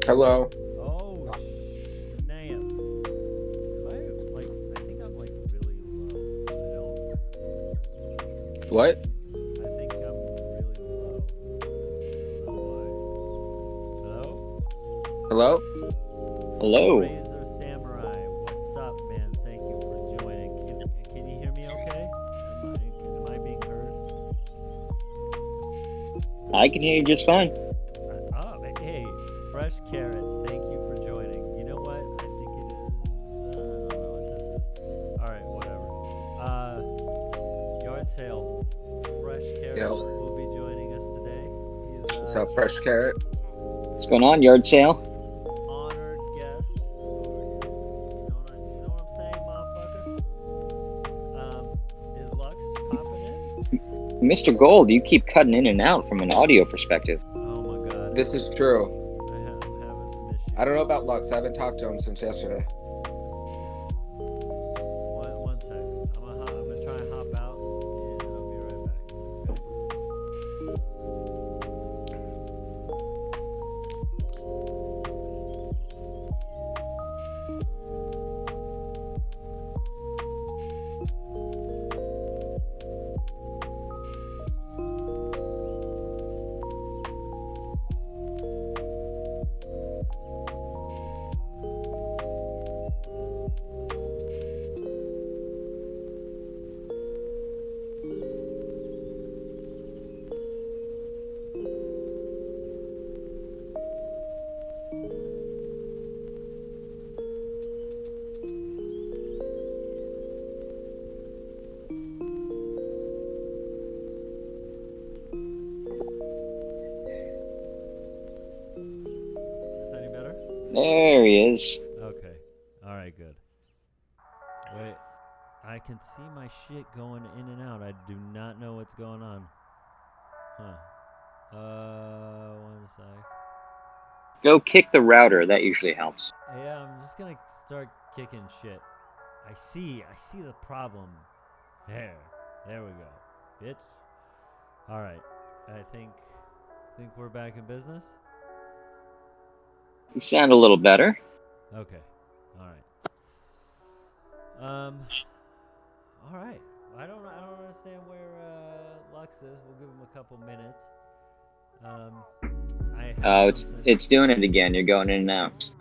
Hello. Oh, damn. I think I'm like really low. What? I think I'm really low. I don't know why. Hello? Hello? Hello. Razor Samurai, what's up, man? Thank you for joining. Can you hear me okay? Am I being heard? I can hear you just fine. Hey, Fresh Carrot, thank you for joining. You know what? I think it is. I don't know what this is. All right, whatever. Yard sale. Fresh Carrot Yo. will be joining us today. He's What's up, Fresh Carrot? What's going on, yard sale? honored guest. You know what I'm saying, motherfucker? Is Lux popping in? Mr. Gold, you keep cutting in and out from an audio perspective. Oh my god. This is true. I'm having some issues. I don't know about Lux. I haven't talked to him since yesterday. One sec. I'm gonna try and hop out, and I'll be right back. Okay. Is this any better? There he is. Okay. All right. Good. Wait. I can see my shit going in and out. I do not know what's going on. Huh. One sec. Go kick the router. That usually helps. Yeah, I'm just gonna start kicking shit. I see the problem. There we go, bitch. All right, I think we're back in business. You sound a little better. Okay, all right. I don't understand where Lux is. We'll give him a couple minutes. It's doing it again. You're going in and out.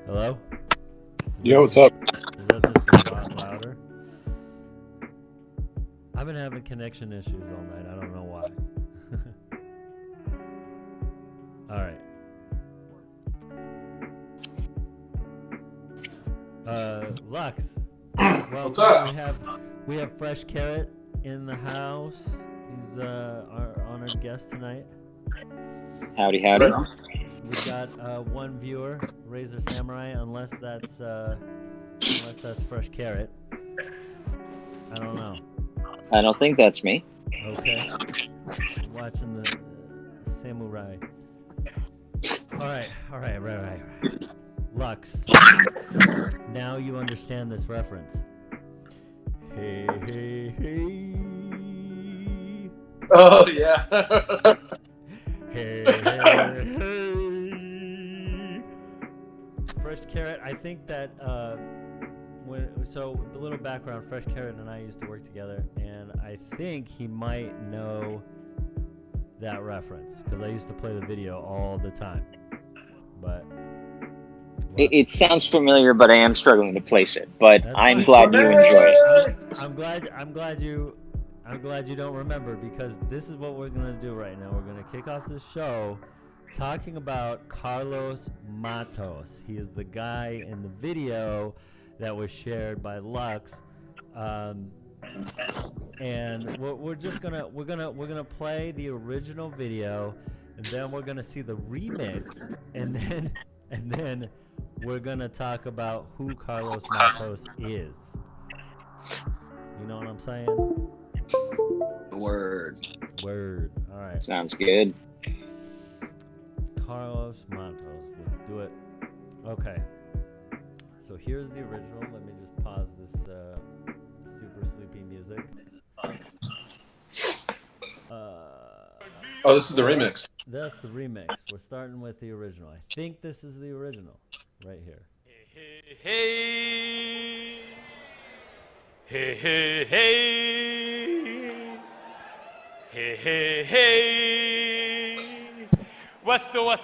Hello? Yo, what's up? Is that just a lot louder? I've been having connection issues all night. I don't know why. All right. Lux. Well, What's up? We have Fresh Carrot in the house. He's our honored guest tonight. Howdy, howdy. We've got one viewer, Razor Samurai, unless that's Fresh Carrot. I don't know. I don't think that's me. Okay. Watching the samurai. All right. Lux. Now you understand this reference. Hey. Oh, yeah. Hey. Fresh Carrot, I think that so a little background, Fresh Carrot and I used to work together, and I think he might know that reference because I used to play the video all the time. But It sounds familiar, but I am struggling to place it. But That's I'm fine. glad you enjoy it. I'm glad you don't remember, because this is what we're gonna do right now. We're gonna kick off this show talking about Carlos Matos. He is the guy in the video that was shared by Lux, and we're gonna play the original video, and then we're gonna see the remix, and then we're gonna talk about who Carlos Matos is. You know what I'm saying? Word. All right. Sounds good. Carlos Matos. Let's do it. Okay. So here's the original. Let me just pause this super sleepy music. Oh, this is the remix. That's the remix. We're starting with the original. I think this is the original right here. Hey, hey, hey, hey, hey, hey, hey. What's up,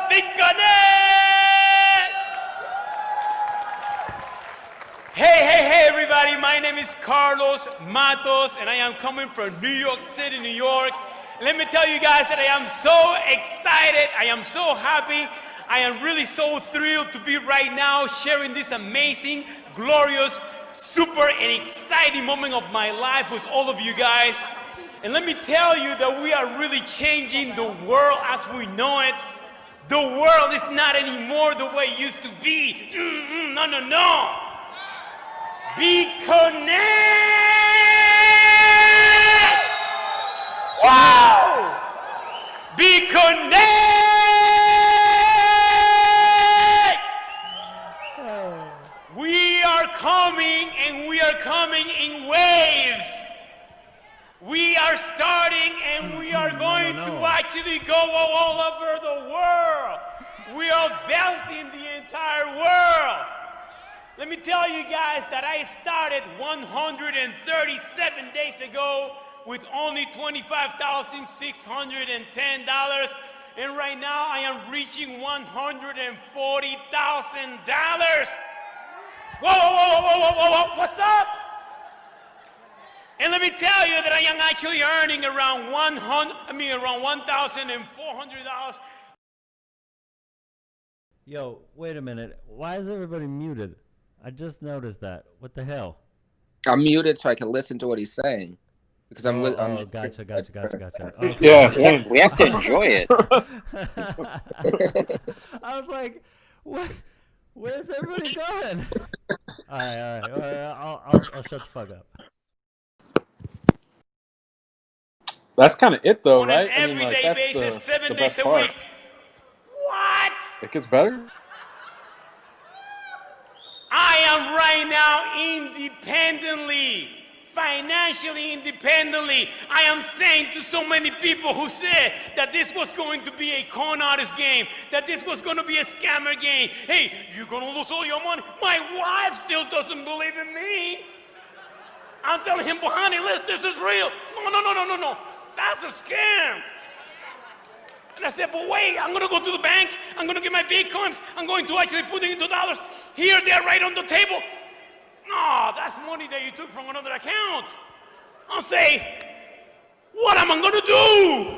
Big Hey, everybody. My name is Carlos Matos, and I am coming from New York City, New York. And let me tell you guys that I am so excited. I am so happy. I am really so thrilled to be right now sharing this amazing, glorious, super, and exciting moment of my life with all of you guys. And let me tell you that we are really changing the world as we know it. The world is not anymore the way it used to be. No, no, no. Be connected. Wow. Be connected. We are coming, and we are coming in waves. We are starting, and we are going to actually go all over the world. We are belting the entire world. Let me tell you guys that I started 137 days ago with only $25,610, and right now I am reaching $140,000. Whoa, what's up? And let me tell you that I am actually earning around $1,400. Yo, wait a minute. Why is everybody muted? I just noticed that. What the hell? I'm muted so I can listen to what he's saying. Because I'm Gotcha. Yeah, Yeah, same. we have to enjoy it. I was like, what? Where's everybody going? All right. I'll shut the fuck up. That's kind of it, though, On right? an everyday basis, 7 days a week. What? It gets better? I am right now financially independently. I am saying to so many people who said that this was going to be a con artist game, that this was going to be a scammer game. Hey, you're going to lose all your money. My wife still doesn't believe in me. I'm telling him, but honey, listen, this is real. No. That's a scam. And I said, but wait, I'm going to go to the bank. I'm going to get my Bitcoins. I'm going to actually put it into dollars. Here, they're right on the table. No, that's money that you took from another account. I'll say, what am I going to do?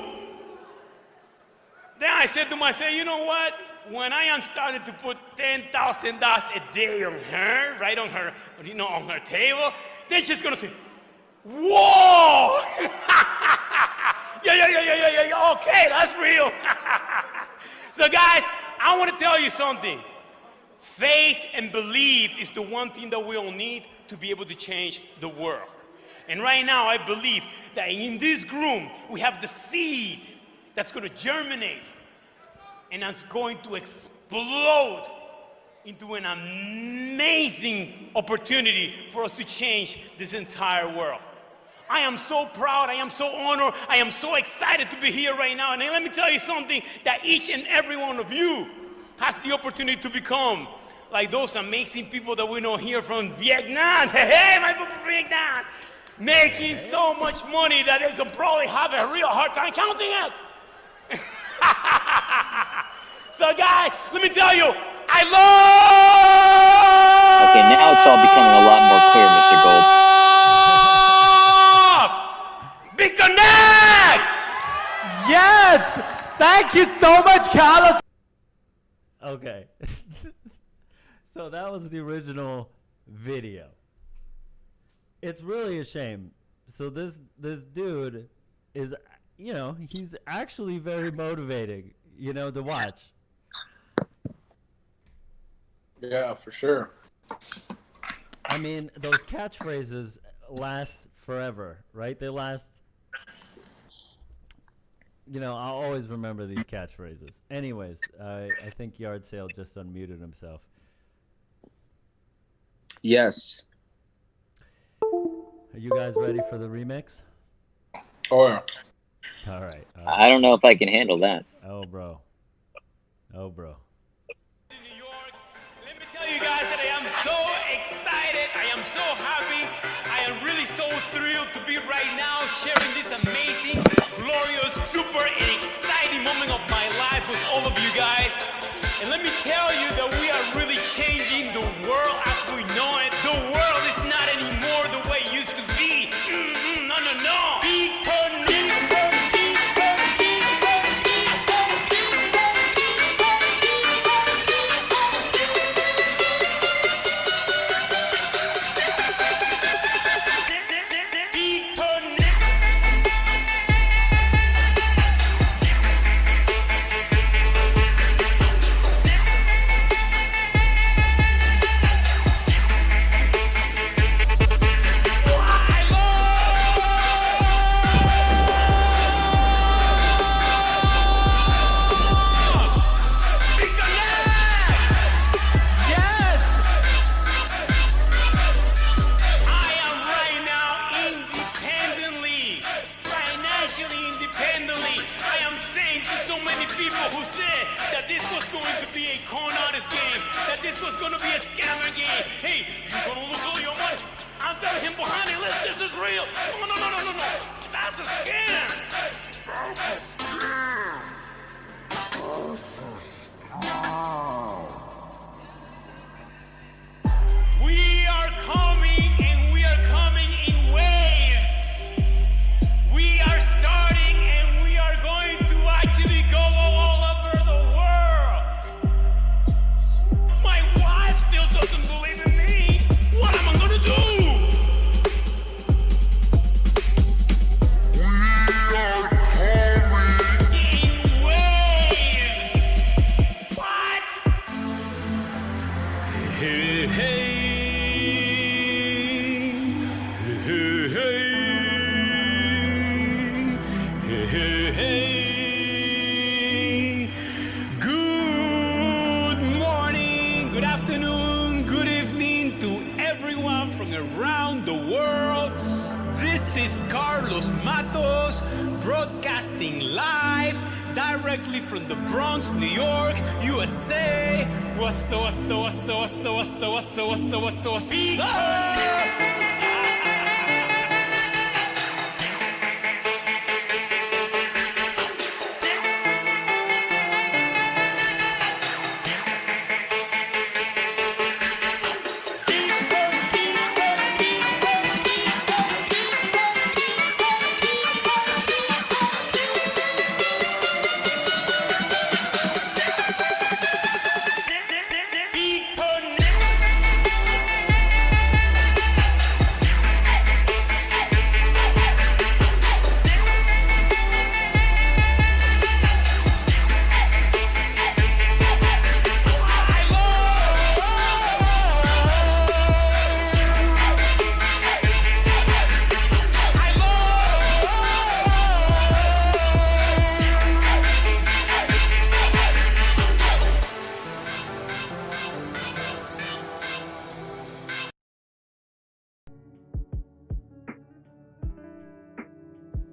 Then I said to myself, you know what? When I am starting to put $10,000 a day on her, right on her, on her table, then she's going to say, whoa! Yeah. Okay, that's real. So guys, I want to tell you something. Faith and belief is the one thing that we all need to be able to change the world. And right now, I believe that in this room, we have the seed that's going to germinate and that's going to explode into an amazing opportunity for us to change this entire world. I am so proud, I am so honored, I am so excited to be here right now. And let me tell you something, that each and every one of you has the opportunity to become like those amazing people that we know here from Vietnam. Hey, my people from Vietnam, making so much money that they can probably have a real hard time counting it. So guys, let me tell you, I love... Okay, now it's all becoming a lot more clear, Mr. Gold. Big Connect! Yes! Thank you so much, Carlos. Okay. So that was the original video. It's really a shame. So this dude is, he's actually very motivating, to watch. Yeah, for sure. I mean, those catchphrases last forever, right? They last... I'll always remember these catchphrases. Anyways, I think Yard Sale just unmuted himself. Yes. Are you guys ready for the remix? Oh yeah. All right. I don't know if I can handle that. Oh, bro. Oh, bro. In New York. Let me tell you guys that I am so excited. I am so happy. I am really so thrilled to be right now sharing this amazing, glorious, super, and exciting moment of my life with all of you guys. And let me tell you that we are really changing the world as we know it. The world is not anymore the way it used to be. No, no, no. Be connected. Who said that this was going to be a con artist game, that this was going to be a scammer game. Hey, you gonna lose all your money? I'm telling him behind it, this is real. No, no, no, no, no, no. That's a scam. We are coming, and we are coming in waves. We are starting, and we are going to actually go all over the world. My wife still doesn't believe in me. What am I gonna do? We are coming in waves. What? Hey, hey. Hey, hey. Hey, hey, hey. Good morning, good afternoon, good evening to everyone from around the world. This is Carlos Matos broadcasting live directly from the Bronx, New York, USA. What's up?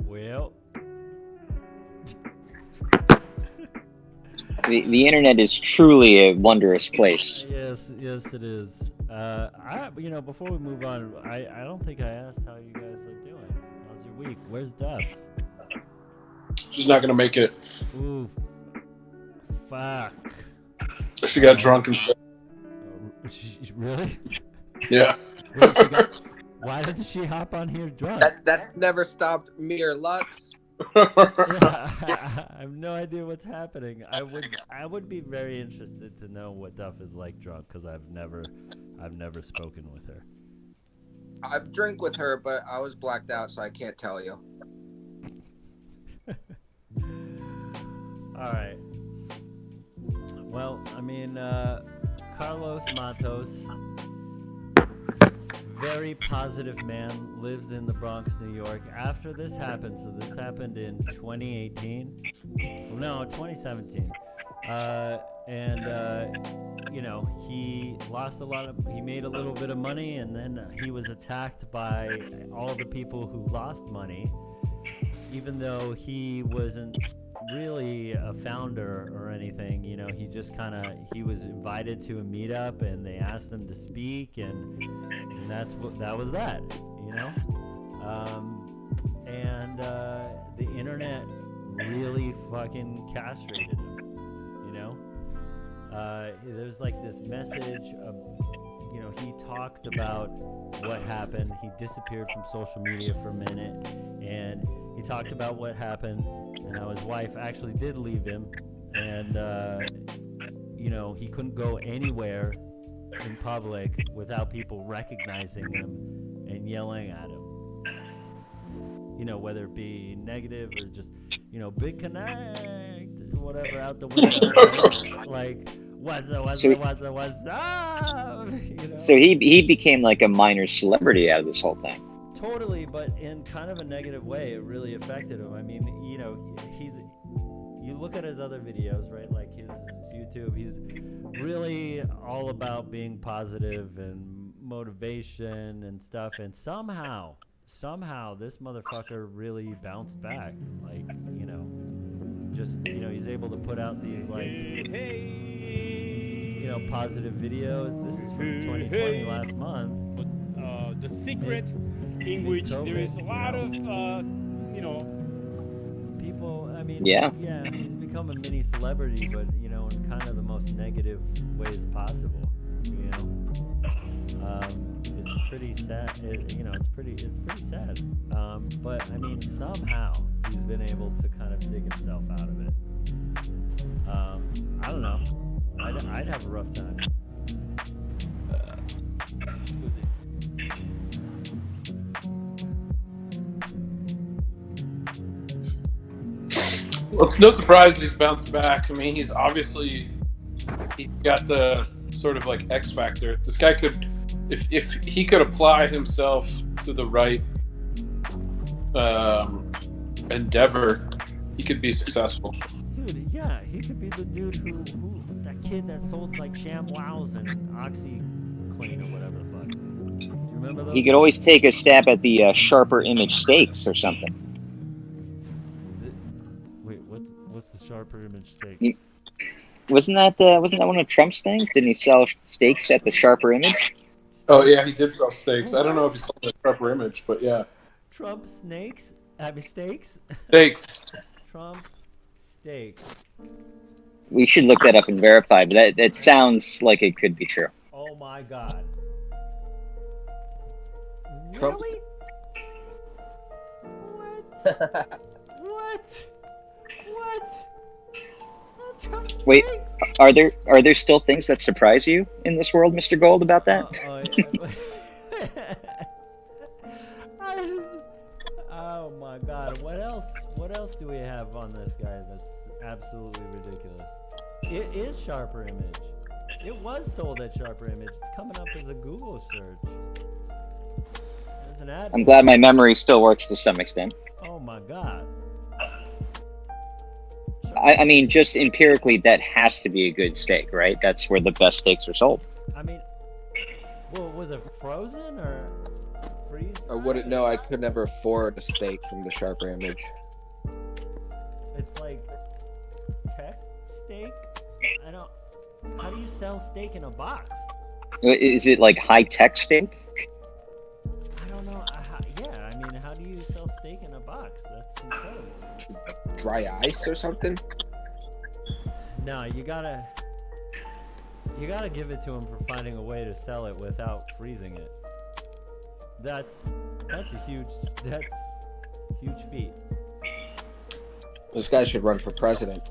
Well, The internet is truly a wondrous place. yes, it is. Before we move on, I don't think I asked how you guys are doing. How's your week? Where's Duff? She's not gonna make it. Ooh, fuck. She got drunk and stuff. Really? Yeah. Why didn't she hop on here drunk? That's never stopped me or Lux. Yeah, I have no idea what's happening. I would be very interested to know what Duff is like drunk, because I've never spoken with her. I've drank with her, but I was blacked out, so I can't tell you. All right. Well, I mean, Carlos Matos, very positive man, lives in the Bronx, New York. After this happened, so this happened in 2018. No, 2017. He lost he made a little bit of money, and then he was attacked by all the people who lost money. even though he wasn't really a founder or anything, you know, he just kind of, he was invited to a meetup and they asked him to speak, and that was that, you know. The internet really fucking castrated him, you know. There's like this message of, you know, he talked about what happened. He disappeared from social media for a minute, and he talked about what happened and how his wife actually did leave him, and you know, he couldn't go anywhere in public without people recognizing him and yelling at him. You know, whether it be negative or just, you know, big connect, whatever, out the window, right? Like, what's up? You know? So he became like a minor celebrity out of this whole thing. Totally, but in kind of a negative way. It really affected him. I mean, you know, you look at his other videos, right? Like his YouTube, he's really all about being positive and motivation and stuff, and somehow this motherfucker really bounced back. Like, you know, just, you know, he's able to put out these, like, you know, positive videos. This is from 2020, last month. The secret in which COVID, there is a lot of, you know, people. I mean, Yeah, he's become a mini celebrity, but, you know, in kind of the most negative ways possible. You know, it's pretty sad. You know, it's pretty sad. But I mean, somehow he's been able to kind of dig himself out of it. I don't know. I'd have a rough time. Excuse me. Well, it's no surprise that he's bounced back. I mean, he got the sort of like X factor. This guy could, if he could apply himself to the right endeavor, he could be successful. Dude, yeah, he could be the dude who that kid that sold like ShamWows and OxyClean or whatever the fuck. Do you remember those? he could always take a stab at the Sharper Image steaks or something. Wait, what's the Sharper Image steak? Wasn't that one of Trump's things? Didn't he sell steaks at the Sharper Image? Oh yeah, he did sell steaks. I don't know if he sold the proper image, but yeah. Trump snakes? I mean steaks? Steaks. Trump steaks. We should look that up and verify, but that sounds like it could be true. Oh my god. Trump- Really? What? Trump Wait, steaks? are there still things that surprise you in this world, Mr. Gold, about that? Oh my god, what else do we have on this guy that's absolutely ridiculous? It is Sharper Image. It was sold at Sharper Image. It's coming up as a Google search. There's an ad. I'm glad my memory still works to some extent. Oh my god. I mean, just empirically, that has to be a good steak, right? That's where the best steaks are sold. I mean, well, was it frozen or freeze? I wouldn't know. I could never afford a steak from the Sharper Image. It's like tech steak. I don't. How do you sell steak in a box? Is it like high-tech steak? I don't know. Yeah, I mean, how do you sell steak in a box? That's incredible. Dry ice or something? No, you gotta give it to him for finding a way to sell it without freezing it. That's a huge feat. This guy should run for president.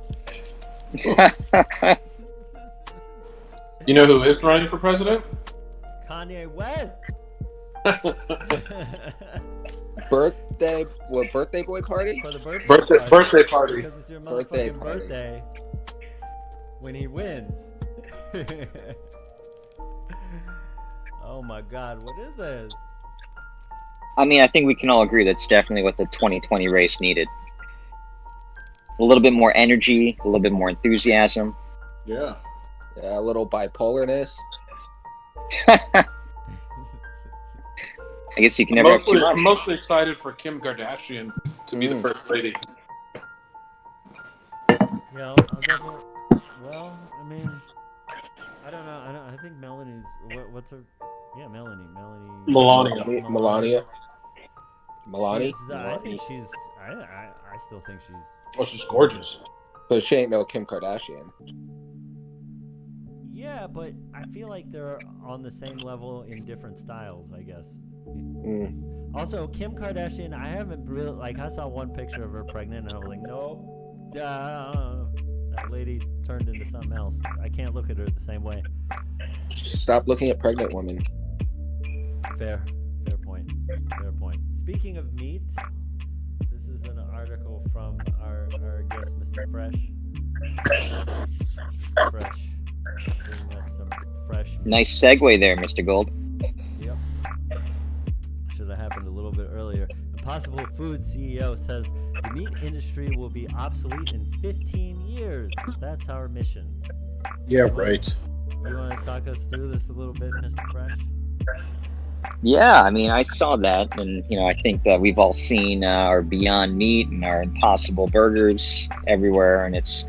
You know who is running for president? Kanye West. Birthday boy party? For the Birthday party. Because it's your Birthday motherfucking party. birthday when he wins. Oh my god, what is this? I mean, I think we can all agree that's definitely what the 2020 race needed. A little bit more energy, a little bit more enthusiasm. Yeah. Yeah, a little bipolarness. I guess you can never have too much. I'm mostly excited for Kim Kardashian to be the first lady. Yeah, I'll definitely. Well, I mean, I don't know. I think Melanie's. What's her? Yeah, Melanie. Melania. Melania. I think she's. I still think she's. Oh, she's gorgeous. But she ain't no Kim Kardashian. Yeah, but I feel like they're on the same level in different styles, I guess. Also, Kim Kardashian, I haven't really, like, I saw one picture of her pregnant and I was like, no, that lady turned into something else. I can't look at her the same way. Stop looking at pregnant women. Fair point. Speaking of meat, this is an article from our guest, Mr. Fresh. Mr. Fresh. Bringing us some fresh meat. Nice segue there, Mr. Gold. Yep. Should have happened a little bit earlier. Impossible Foods CEO says the meat industry will be obsolete in 15 years. That's our mission. Yeah, right. You want to talk us through this a little bit, Mr. Fresh? Yeah, I mean, I saw that, and I think that we've all seen our Beyond Meat and our Impossible Burgers everywhere, and it's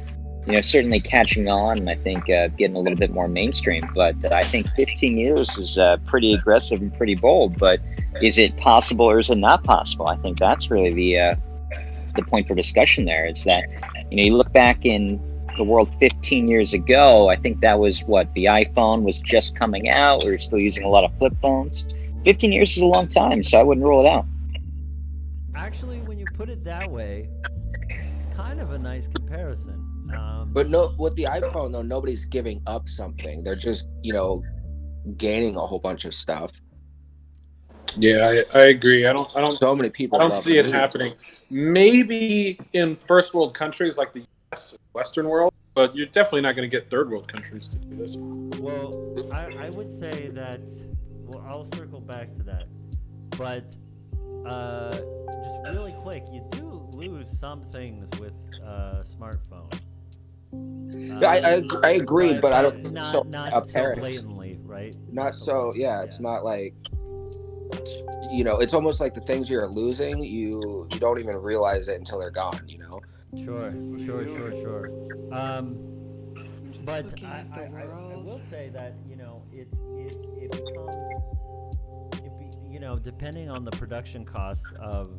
certainly catching on, and I think getting a little bit more mainstream. But I think 15 years is pretty aggressive and pretty bold. But is it possible or is it not possible? I think that's really the point for discussion there. It's that you look back in the world 15 years ago. I think that was the iPhone was just coming out. We were still using a lot of flip phones. 15 years is a long time, so I wouldn't rule it out. Actually, when you put it that way, it's kind of a nice comparison. But no, with the iPhone though, nobody's giving up something. They're just, gaining a whole bunch of stuff. Yeah, I agree. I don't. So many people. I don't see it happening. Maybe in first world countries like the U.S., Western world, but you're definitely not going to get third world countries to do this. Well, I would say that. Well, I'll circle back to that, but just really quick, you do lose some things with smartphone. I agree, but I don't think not so so blatantly, right? Not so, yeah. It's not like it's almost like the things you're losing, you don't even realize it until they're gone. Sure. But I will say that it becomes depending on the production cost of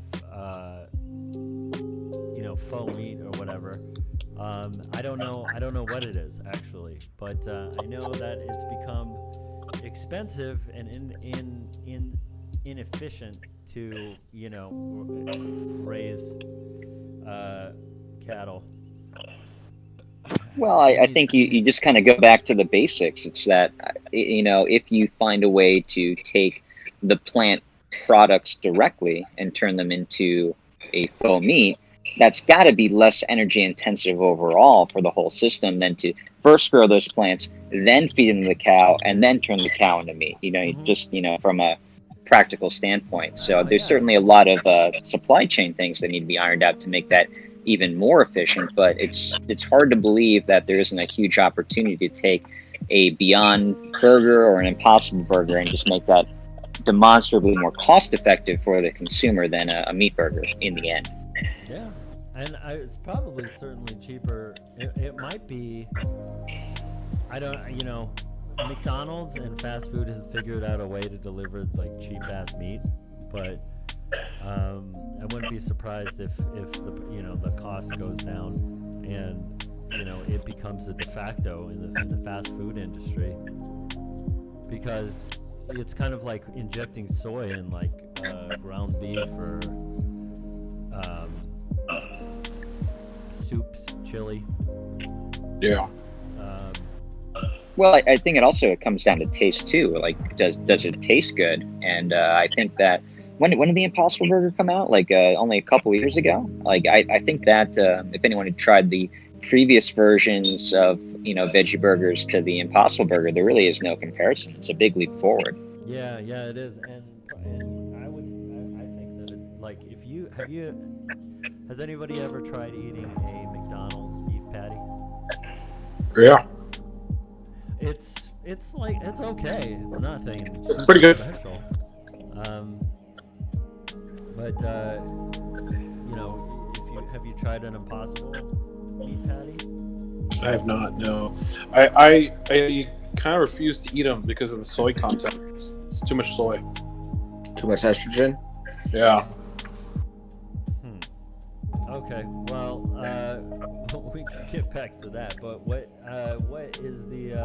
faux meat or whatever. I don't know what it is actually, but I know that it's become expensive and inefficient to raise cattle. Well, I think you just kind of go back to the basics. It's that if you find a way to take the plant products directly and turn them into a faux meat, that's got to be less energy intensive overall for the whole system than to first grow those plants, then feed them to the cow, and then turn the cow into meat. Just from a practical standpoint. So there's certainly a lot of supply chain things that need to be ironed out to make that even more efficient. But it's hard to believe that there isn't a huge opportunity to take a Beyond Burger or an Impossible Burger and just make that demonstrably more cost effective for the consumer than a meat burger in the end. Yeah. And it's probably certainly cheaper. It might be. McDonald's and fast food has figured out a way to deliver cheap ass meat, but I wouldn't be surprised if the cost goes down and it becomes the de facto in the fast food industry, because it's kind of like injecting soy in ground beef or soups, chili. Yeah. Well, I think it also comes down to taste too. Does it taste good? And I think that when did the Impossible Burger come out? Only a couple of years ago. I think that if anyone had tried the previous versions of veggie burgers to the Impossible Burger, there really is no comparison. It's a big leap forward. Yeah, it is. And I think that has anybody ever tried eating a McDonald's beef patty? Yeah. It's okay. It's nothing. It's pretty good. Special. But you know, have you tried an Impossible meat patty? I have not. No, I kind of refuse to eat them because of the soy content. It's too much soy. Too much estrogen. Yeah. Okay, well, we can get back to that. But what is the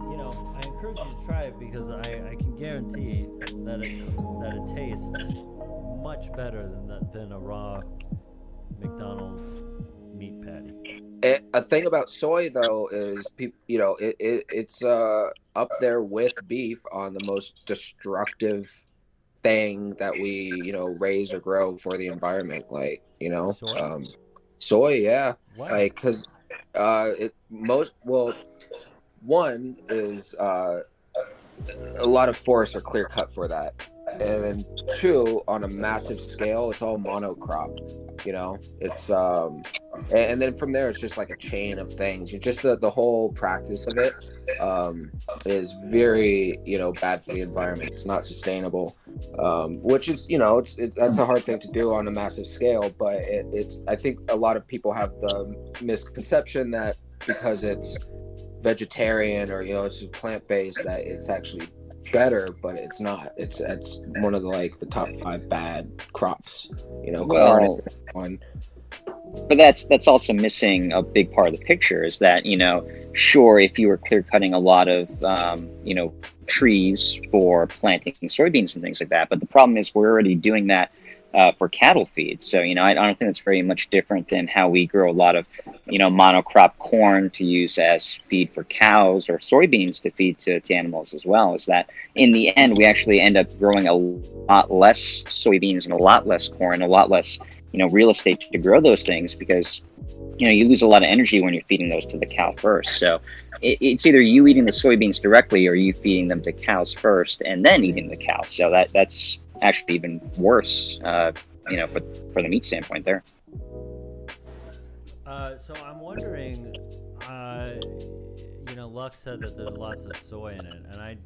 you know, I encourage you to try it because I can guarantee that it tastes much better than a raw McDonald's meat patty. A thing about soy though is people, you know, it's up there with beef on the most destructive thing that we, you know, raise or grow for the environment. Like, you know, Soy? soy, yeah. Why? Like, because one is a lot of forests are clear cut for that, and then two, on a massive scale, it's all monocrop. You know, it's and then from there, it's just like a chain of things. You just the whole practice of it is very, you know, bad for the environment. It's not sustainable, which is, you know, that's a hard thing to do on a massive scale. But it's I think a lot of people have the misconception that because it's vegetarian or, you know, it's plant based, that it's actually better, but it's not. It's one of the top 5 bad crops. You know, corn is one. But that's also missing a big part of the picture. Is that, you know, sure, if you were clear cutting a lot of you know, trees for planting soybeans and things like that, but the problem is we're already doing that for cattle feed. So, you know, I don't think it's very much different than how we grow a lot of, you know, monocrop corn to use as feed for cows, or soybeans to feed to animals as well. Is that in the end, we actually end up growing a lot less soybeans and a lot less corn, a lot less, you know, real estate to grow those things, because, you know, you lose a lot of energy when you're feeding those to the cow first. So it's either you eating the soybeans directly or you feeding them to cows first and then eating the cows. So that's actually even worse, you know, for the meat standpoint there. So I'm wondering, you know, Lux said that there's lots of soy in it, and I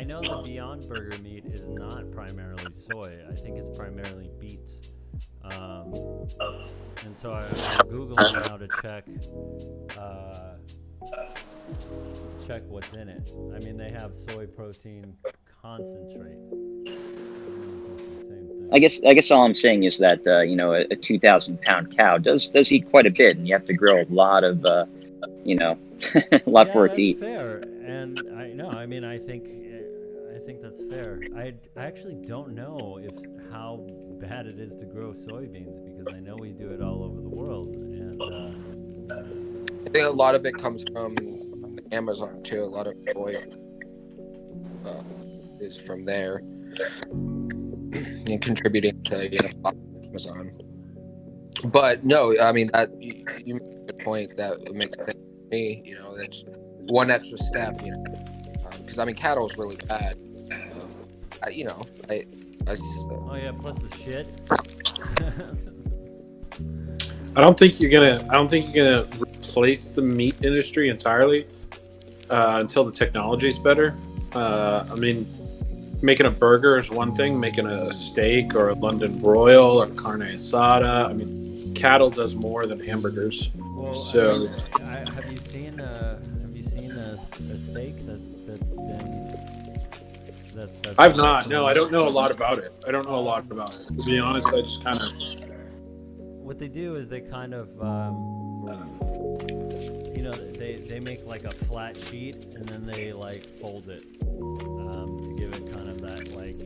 know the Beyond Burger meat is not primarily soy. I think it's primarily beets. And so I'm Googling now to check what's in it. I mean, they have soy protein concentrate. I guess all I'm saying is that you know, a 2,000-pound cow does eat quite a bit, and you have to grow a lot of you know, a lot for it to eat. That's fair, and I think that's fair. I actually don't know how bad it is to grow soybeans, because I know we do it all over the world, and I think a lot of it comes from Amazon too. A lot of soy is from there and contributing to, you know, Amazon. But no, I mean, that you make a good point that it makes sense to me. You know, that's one extra step. You know, because I mean, cattle is really bad. You know, oh yeah, plus the shit. I don't think you're gonna replace the meat industry entirely until the technology is better. I mean, making a burger is one thing. Making a steak or a London broil or carne asada. I mean, cattle does more than hamburgers. Well, so, have you seen a steak that's been? That's I've not. No, I don't know a lot about it. To be honest, I just kind of. What they do is they kind of, you know, they make like a flat sheet and then they like fold it to give it kind of that like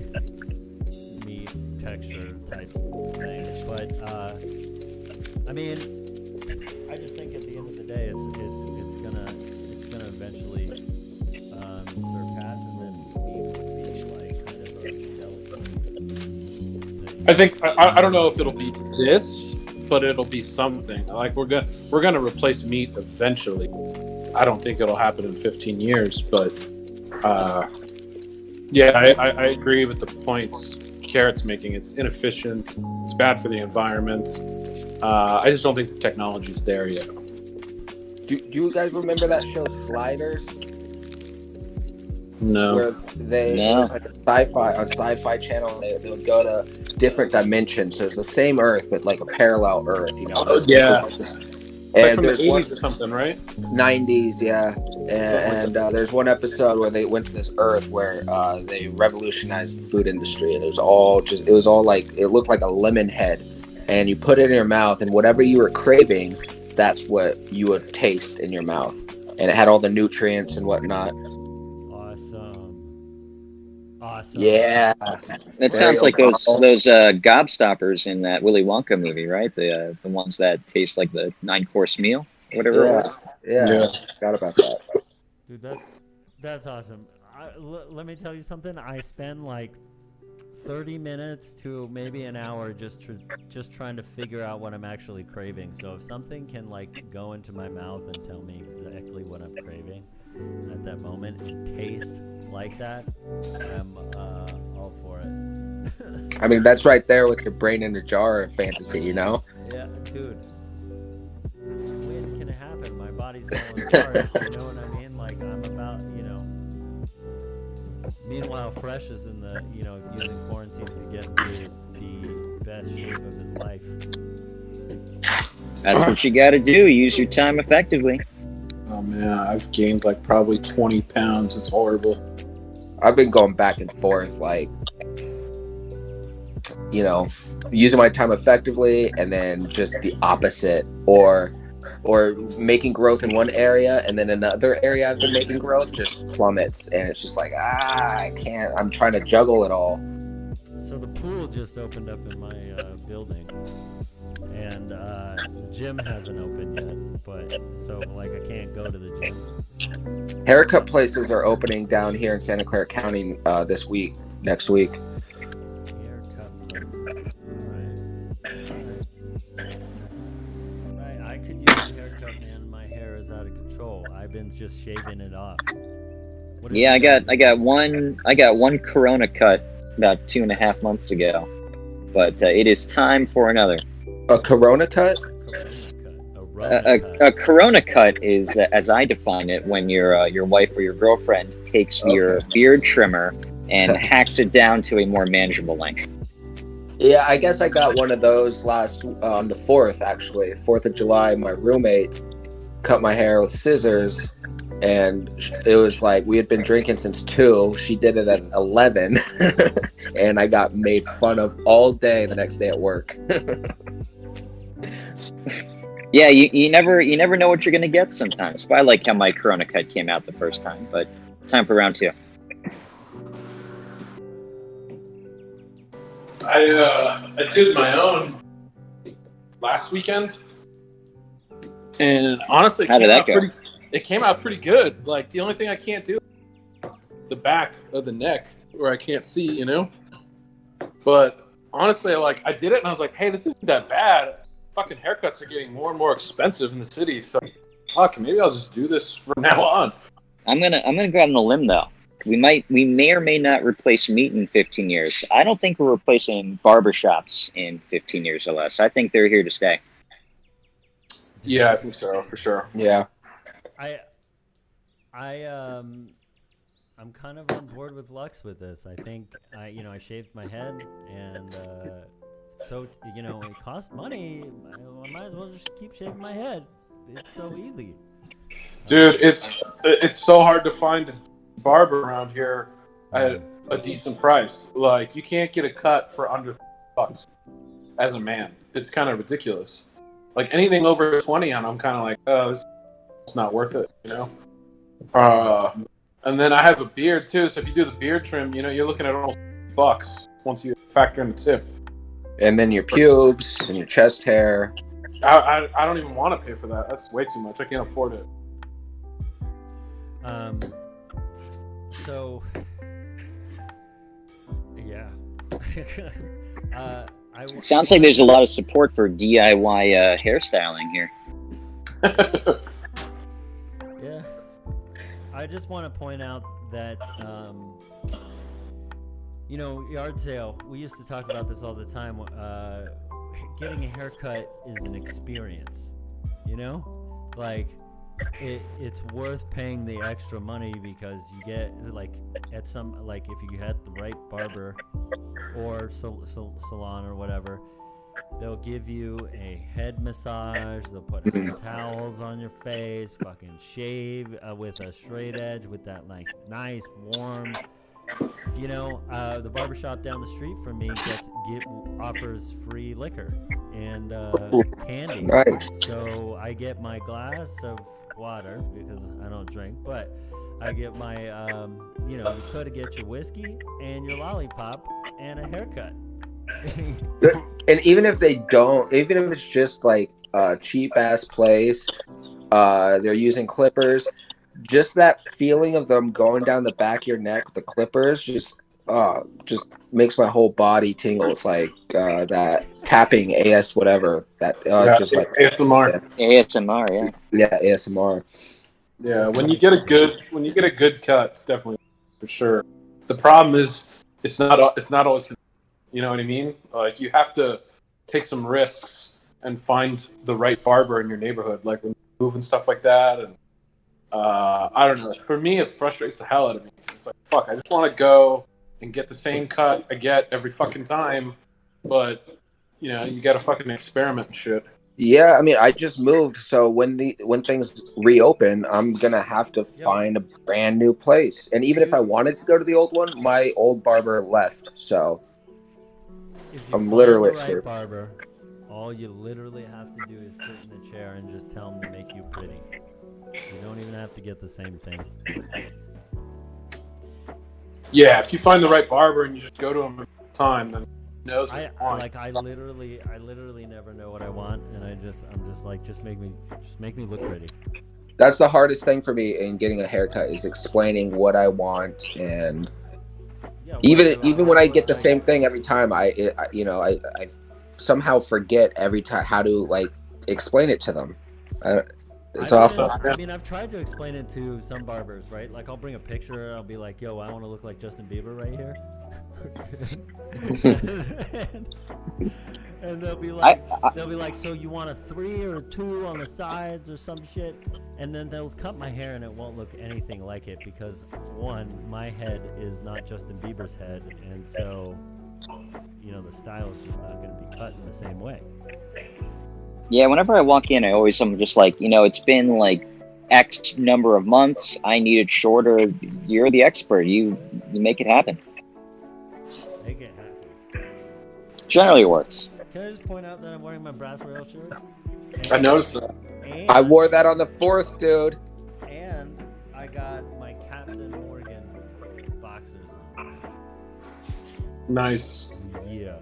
meat texture type thing. But I mean, I just think at the end of the day, it's gonna eventually surpass, and then meat would be like kind of a delicate. I think I don't know if it'll be this, but it'll be something. Like we're gonna replace meat eventually. I don't think it'll happen in 15 years, but yeah, I agree with the points Carrot's making. It's inefficient. It's bad for the environment. I just don't think the technology's there yet. Do you guys remember that show Sliders? No. Where it was like a sci-fi channel. They would go to different dimensions. So it's the same Earth, but like a parallel Earth. You know? Yeah. And Like from the there's 80s or something, right? 90s, yeah. And there's one episode where they went to this Earth where they revolutionized the food industry, and it was all like, it looked like a lemon head, and you put it in your mouth, and whatever you were craving, that's what you would taste in your mouth, and it had all the nutrients and whatnot. Awesome. Yeah. That sounds like those gobstoppers in that Willy Wonka movie, right? The ones that taste like the 9-course meal, whatever it was. Yeah. Forgot about that. Dude, that's awesome. Let me tell you something. I spend like 30 minutes to maybe an hour just trying to figure out what I'm actually craving. So if something can like go into my mouth and tell me exactly what I'm craving at that moment and taste like that, I'm all for it. I mean, that's right there with your brain in a jar fantasy, you know? Yeah, dude. When can it happen? My body's falling apart. You know what I mean? Like, I'm about, Meanwhile, Fresh is in the, using quarantine to get into the best shape of his life. That's what you got to do. Use your time effectively. Oh man, I've gained like probably 20 pounds. It's horrible. I've been going back and forth, like, using my time effectively, and then just the opposite, or making growth in one area, and then another area I've been making growth just plummets, and it's just like, I can't. I'm trying to juggle it all. So the pool just opened up in my building, and the gym hasn't opened yet, but so like I can't go to the gym. Haircut places are opening down here in Santa Clara County next week. Haircut places. Right. I could use a haircut, man. My hair is out of control. I've been just shaving it off. Yeah, I got one Corona cut about 2.5 months ago, but it is time for another. A Corona cut? A Corona cut is, as I define it, when your wife or your girlfriend takes your beard trimmer and hacks it down to a more manageable length. Yeah, I guess I got one of those on the 4th, actually. 4th of July, my roommate cut my hair with scissors, and it was like we had been drinking since 2. She did it at 11, and I got made fun of all day the next day at work. Yeah, you never know what you're gonna get sometimes. But I like how my Corona cut came out the first time, but time for round 2. I did my own last weekend, and honestly, how did that go? It came out pretty good. Like, the only thing I can't do is the back of the neck where I can't see, But honestly, like, I did it and I was like, hey, this isn't that bad. Fucking haircuts are getting more and more expensive in the city, so fuck, maybe I'll just do this from now on. I'm gonna go out on a limb though. We may or may not replace meat in 15 years. I don't think we're replacing barbershops in 15 years or less. I think they're here to stay. Yeah, I think so, for sure. Yeah. I'm kind of on board with Lux with this. I think I shaved my head, and so it costs money. I might as well just keep shaving my head. It's so easy. Dude, it's so hard to find a barber around here at a decent price. Like, you can't get a cut for under $50 as a man. It's kind of ridiculous. Like, anything over 20 on, I'm kind of like, oh, this is not worth it, And then I have a beard too, so if you do the beard trim, you're looking at almost $50 once you factor in the tip. And then your pubes and your chest hair. I don't even want to pay for that. That's way too much. I can't afford it. So, yeah. Sounds like there's a lot of support for DIY hairstyling here. Yeah. I just want to point out that, yard sale, we used to talk about this all the time. Getting a haircut is an experience, Like, it's worth paying the extra money because you get like at some like if you had the right barber or salon or whatever, they'll give you a head massage. They'll put Mhm. towels on your face, fucking shave with a straight edge with that nice warm. You know, the barbershop down the street from me offers free liquor and candy. Nice. So I get my glass of water because I don't drink, but I get my, you know, you could get your whiskey and your lollipop and a haircut. And even if they don't, even if it's just like a cheap ass place, they're using clippers. Just that feeling of them going down the back of your neck with the clippers just makes my whole body tingle. It's like that tapping AS whatever that Yeah, just like ASMR. ASMR, yeah. yeah ASMR. Yeah, when you get a good cut, it's definitely for sure. The problem is it's not always, you know what I mean? Like you have to take some risks and find the right barber in your neighborhood, like when you move and stuff like that. And I don't know. For me, it frustrates the hell out of me. It's like, fuck, I just want to go and get the same cut I get every fucking time, but you know, you got to fucking experiment and shit. Yeah, I mean, I just moved, so when things reopen, I'm gonna have to find a brand new place. And even if I wanted to go to the old one, my old barber left, so If you I'm find literally the right screwed. barber, all you literally have to do is sit in the chair and just tell him to make you pretty. You don't even have to get the same thing. Yeah, if you find the right barber and you just go to him every time, then he knows what you want. I literally never know what I want, and I'm just like, just make me look pretty. That's the hardest thing for me in getting a haircut is explaining what I want, and Yeah, even when I get the same thing every time, I somehow forget every time how to like explain it to them. It's awful. I mean, I've tried to explain it to some barbers, right? Like, I'll bring a picture. I'll be like, "Yo, I want to look like Justin Bieber right here," and they'll be like, "So you want a 3 or a 2 on the sides or some shit?" And then they'll cut my hair, and it won't look anything like it because one, my head is not Justin Bieber's head, and so you know the style is just not going to be cut in the same way. Yeah, whenever I walk in, I'm just like, you know, it's been like X number of months. I need it shorter. You're the expert. You make it happen. Make it happen. Generally, it works. Can I just point out that I'm wearing my Brass Rail shirt? I noticed that. And, I wore that on the 4th, dude. And I got my Captain Morgan boxers on. Nice. Yeah.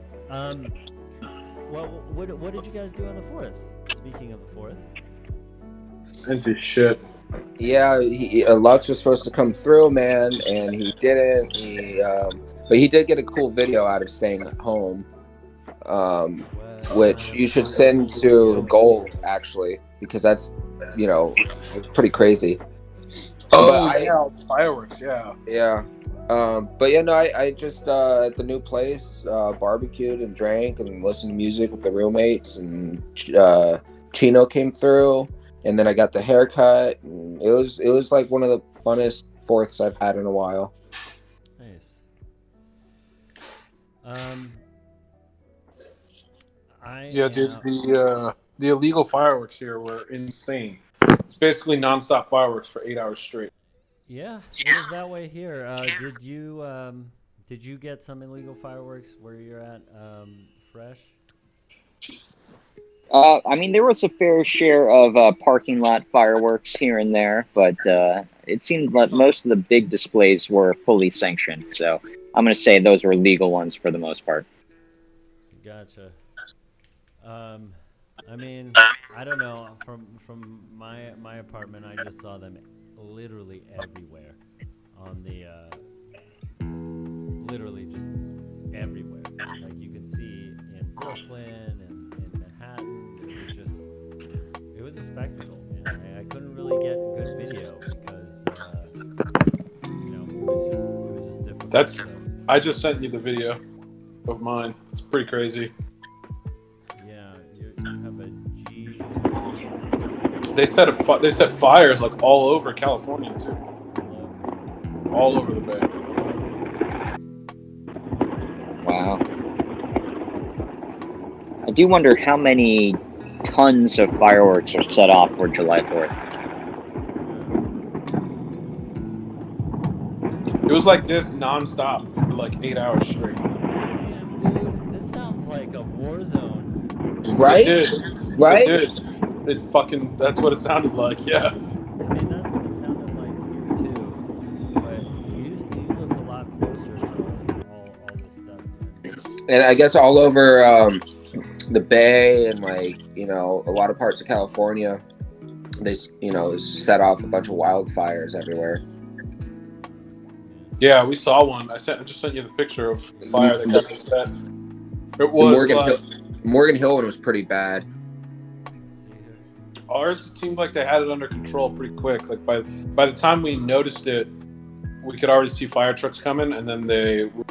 What did you guys do on the 4th? Speaking of the 4th. Into shit. Yeah, Lux was supposed to come through, man, and he didn't. But he did get a cool video out of staying at home, which you should send to Gold actually, because that's pretty crazy. Yeah, fireworks. Yeah. Yeah. But yeah, no, I just at the new place barbecued and drank and listened to music with the roommates, and Chino came through, and then I got the haircut, and it was like one of the funnest 4ths I've had in a while. Nice. Dude, the illegal fireworks here were insane. It's basically nonstop fireworks for 8 hours straight. Yeah, it was that way here. Did you get some illegal fireworks where you're at, Fresh? I mean, there was a fair share of parking lot fireworks here and there, but it seemed like most of the big displays were fully sanctioned. So I'm going to say those were legal ones for the most part. Gotcha. I mean, I don't know. From my apartment, I just saw them literally everywhere on the literally just everywhere. Like you can see in Brooklyn and in Manhattan. It was a spectacle, and I couldn't really get good video because it was just difficult. So. I just sent you the video of mine. It's pretty crazy. Yeah, you have a G. They set fires like all over California too, all over the bay. Wow. I do wonder how many tons of fireworks are set off for July 4th. It was like this nonstop for like 8 hours straight. Damn, dude, this sounds like a war zone. Right? It did. Right? It did. It fucking. That's what it sounded like. Yeah. I mean, that's what it sounded like here too. But you look a lot closer to all this stuff. And I guess all over the Bay and like, you know, a lot of parts of California, they, you know, set off a bunch of wildfires everywhere. Yeah, we saw one. I just sent you the picture of the fire that got set. It was Morgan Hill one was pretty bad. Ours, it seemed like they had it under control pretty quick. Like by the time we noticed it, we could already see fire trucks coming, and then they were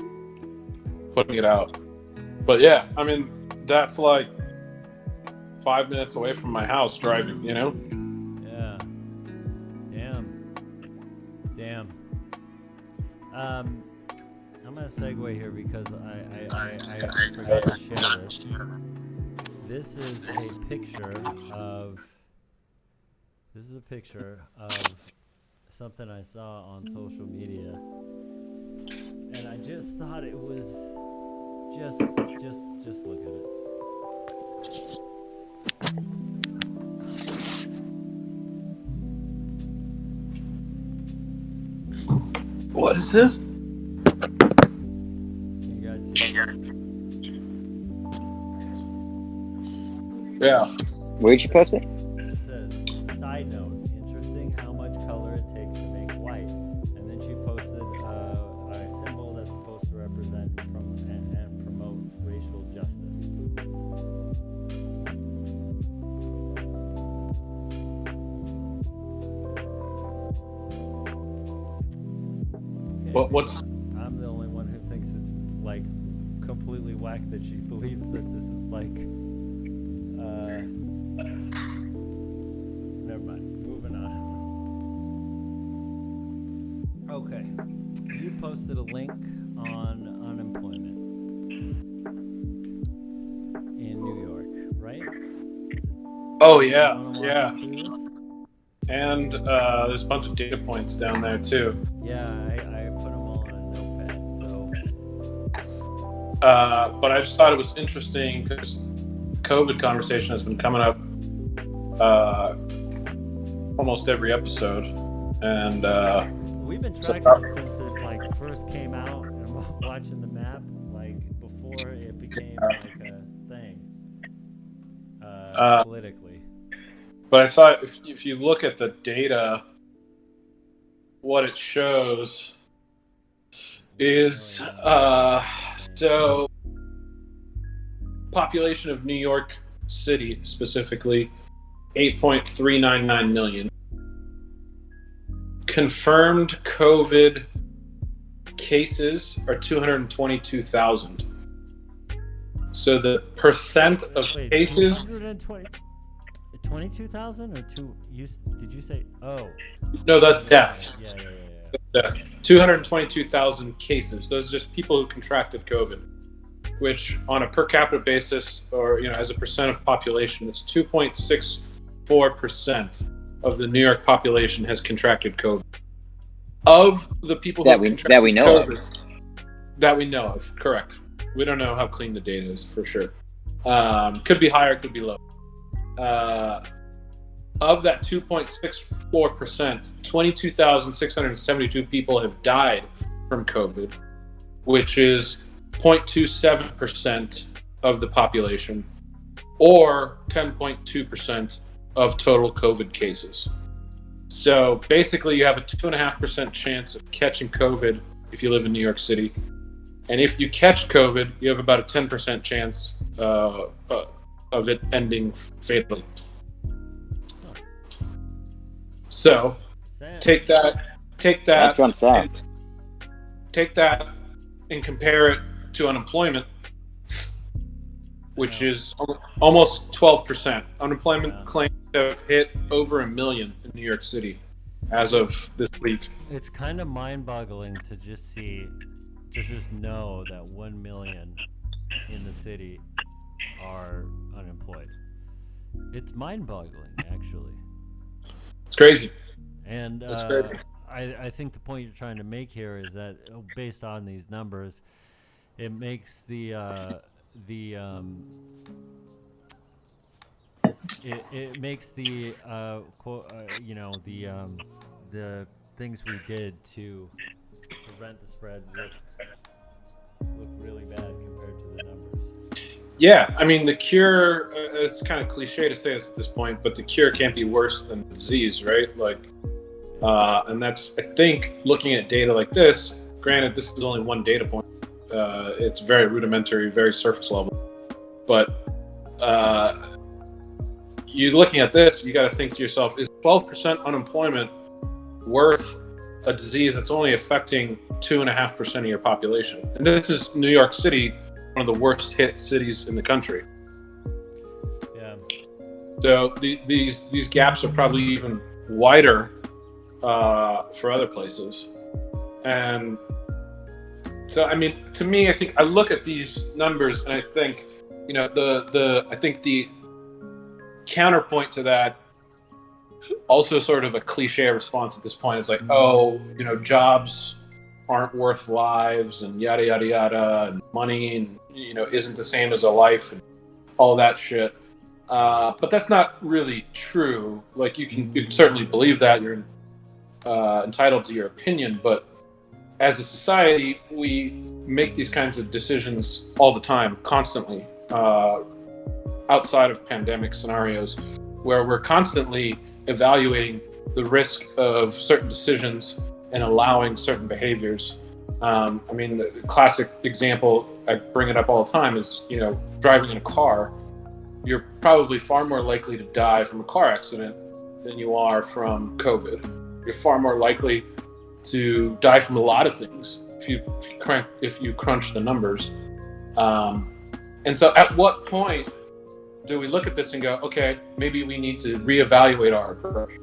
putting it out. But yeah, I mean, that's like 5 minutes away from my house driving, you know? Yeah. Damn. I'm gonna segue here because I forgot to share this. This is a picture of something I saw on social media, and I just thought it was just look at it. What is this? Can you guys see that? Yeah. Where'd you post it? It says, side note, interesting how much color it takes to make white. And then she posted a symbol that's supposed to represent and promote racial justice. Okay. What's? I'm the only one who thinks it's like completely whack that she believes that this is like never mind. Moving on. Okay. You posted a link on unemployment in New York, right? Oh yeah, Wanna walk yeah. us through this? And there's a bunch of data points down there too. Yeah, I put them all on a notepad. So But I just thought it was interesting because COVID conversation has been coming up almost every episode, and we've been tracking it since it like first came out, and watching the map like before it became like a thing politically. but I thought if you look at the data, what it shows is so population of New York City specifically 8.399 million. Confirmed COVID cases are 222,000. So the percent of cases 22,000 or two? Did you say? Oh, no, that's deaths. Yeah. 222,000 cases. Those are just people who contracted COVID, which on a per capita basis, or as a percent of population, it's 2.64% of the New York population has contracted COVID. Of the people that we know of, correct. We don't know how clean the data is for sure. Could be higher, could be low. Of that 2.64%, 22,672 people have died from COVID, which is 0.27% of the population, or 10.2% of total COVID cases. So basically, you have a 2.5% chance of catching COVID if you live in New York City. And if you catch COVID, you have about a 10% chance of it ending fatally. So take that jumps out. Take that and compare it to unemployment, which is almost 12%. Unemployment claims have hit over 1 million in New York City as of this week. It's kind of mind-boggling to just know that 1 million in the city are unemployed. It's mind-boggling, actually. It's crazy. And It's crazy. I think the point you're trying to make here is that based on these numbers, it makes the it makes the the things we did to prevent the spread look really bad compared to the numbers. Yeah, I mean, the cure, it's kind of cliche to say this at this point, but the cure can't be worse than the disease, right? Like, and that's, I think, looking at data like this, granted, this is only one data point. It's very rudimentary, very surface level. But you're looking at this, you got to think to yourself, is 12% unemployment worth a disease that's only affecting 2.5% of your population? And this is New York City, one of the worst hit cities in the country. Yeah. So these gaps are probably even wider for other places. And so, I mean, to me, I think I look at these numbers and I think, you know, I think the counterpoint to that, also sort of a cliche response at this point, is like, oh, you know, jobs aren't worth lives and yada yada yada, and money, and, you know, isn't the same as a life and all that shit. But that's not really true. Like, you can certainly believe that, you're entitled to your opinion, but as a society, we make these kinds of decisions all the time, constantly, outside of pandemic scenarios, where we're constantly evaluating the risk of certain decisions and allowing certain behaviors. I mean, the classic example, I bring it up all the time, is, you know, driving in a car. You're probably far more likely to die from a car accident than you are from COVID. You're far more likely to die from a lot of things if you crunch the numbers. And so at what point do we look at this and go, okay, maybe we need to reevaluate our approach?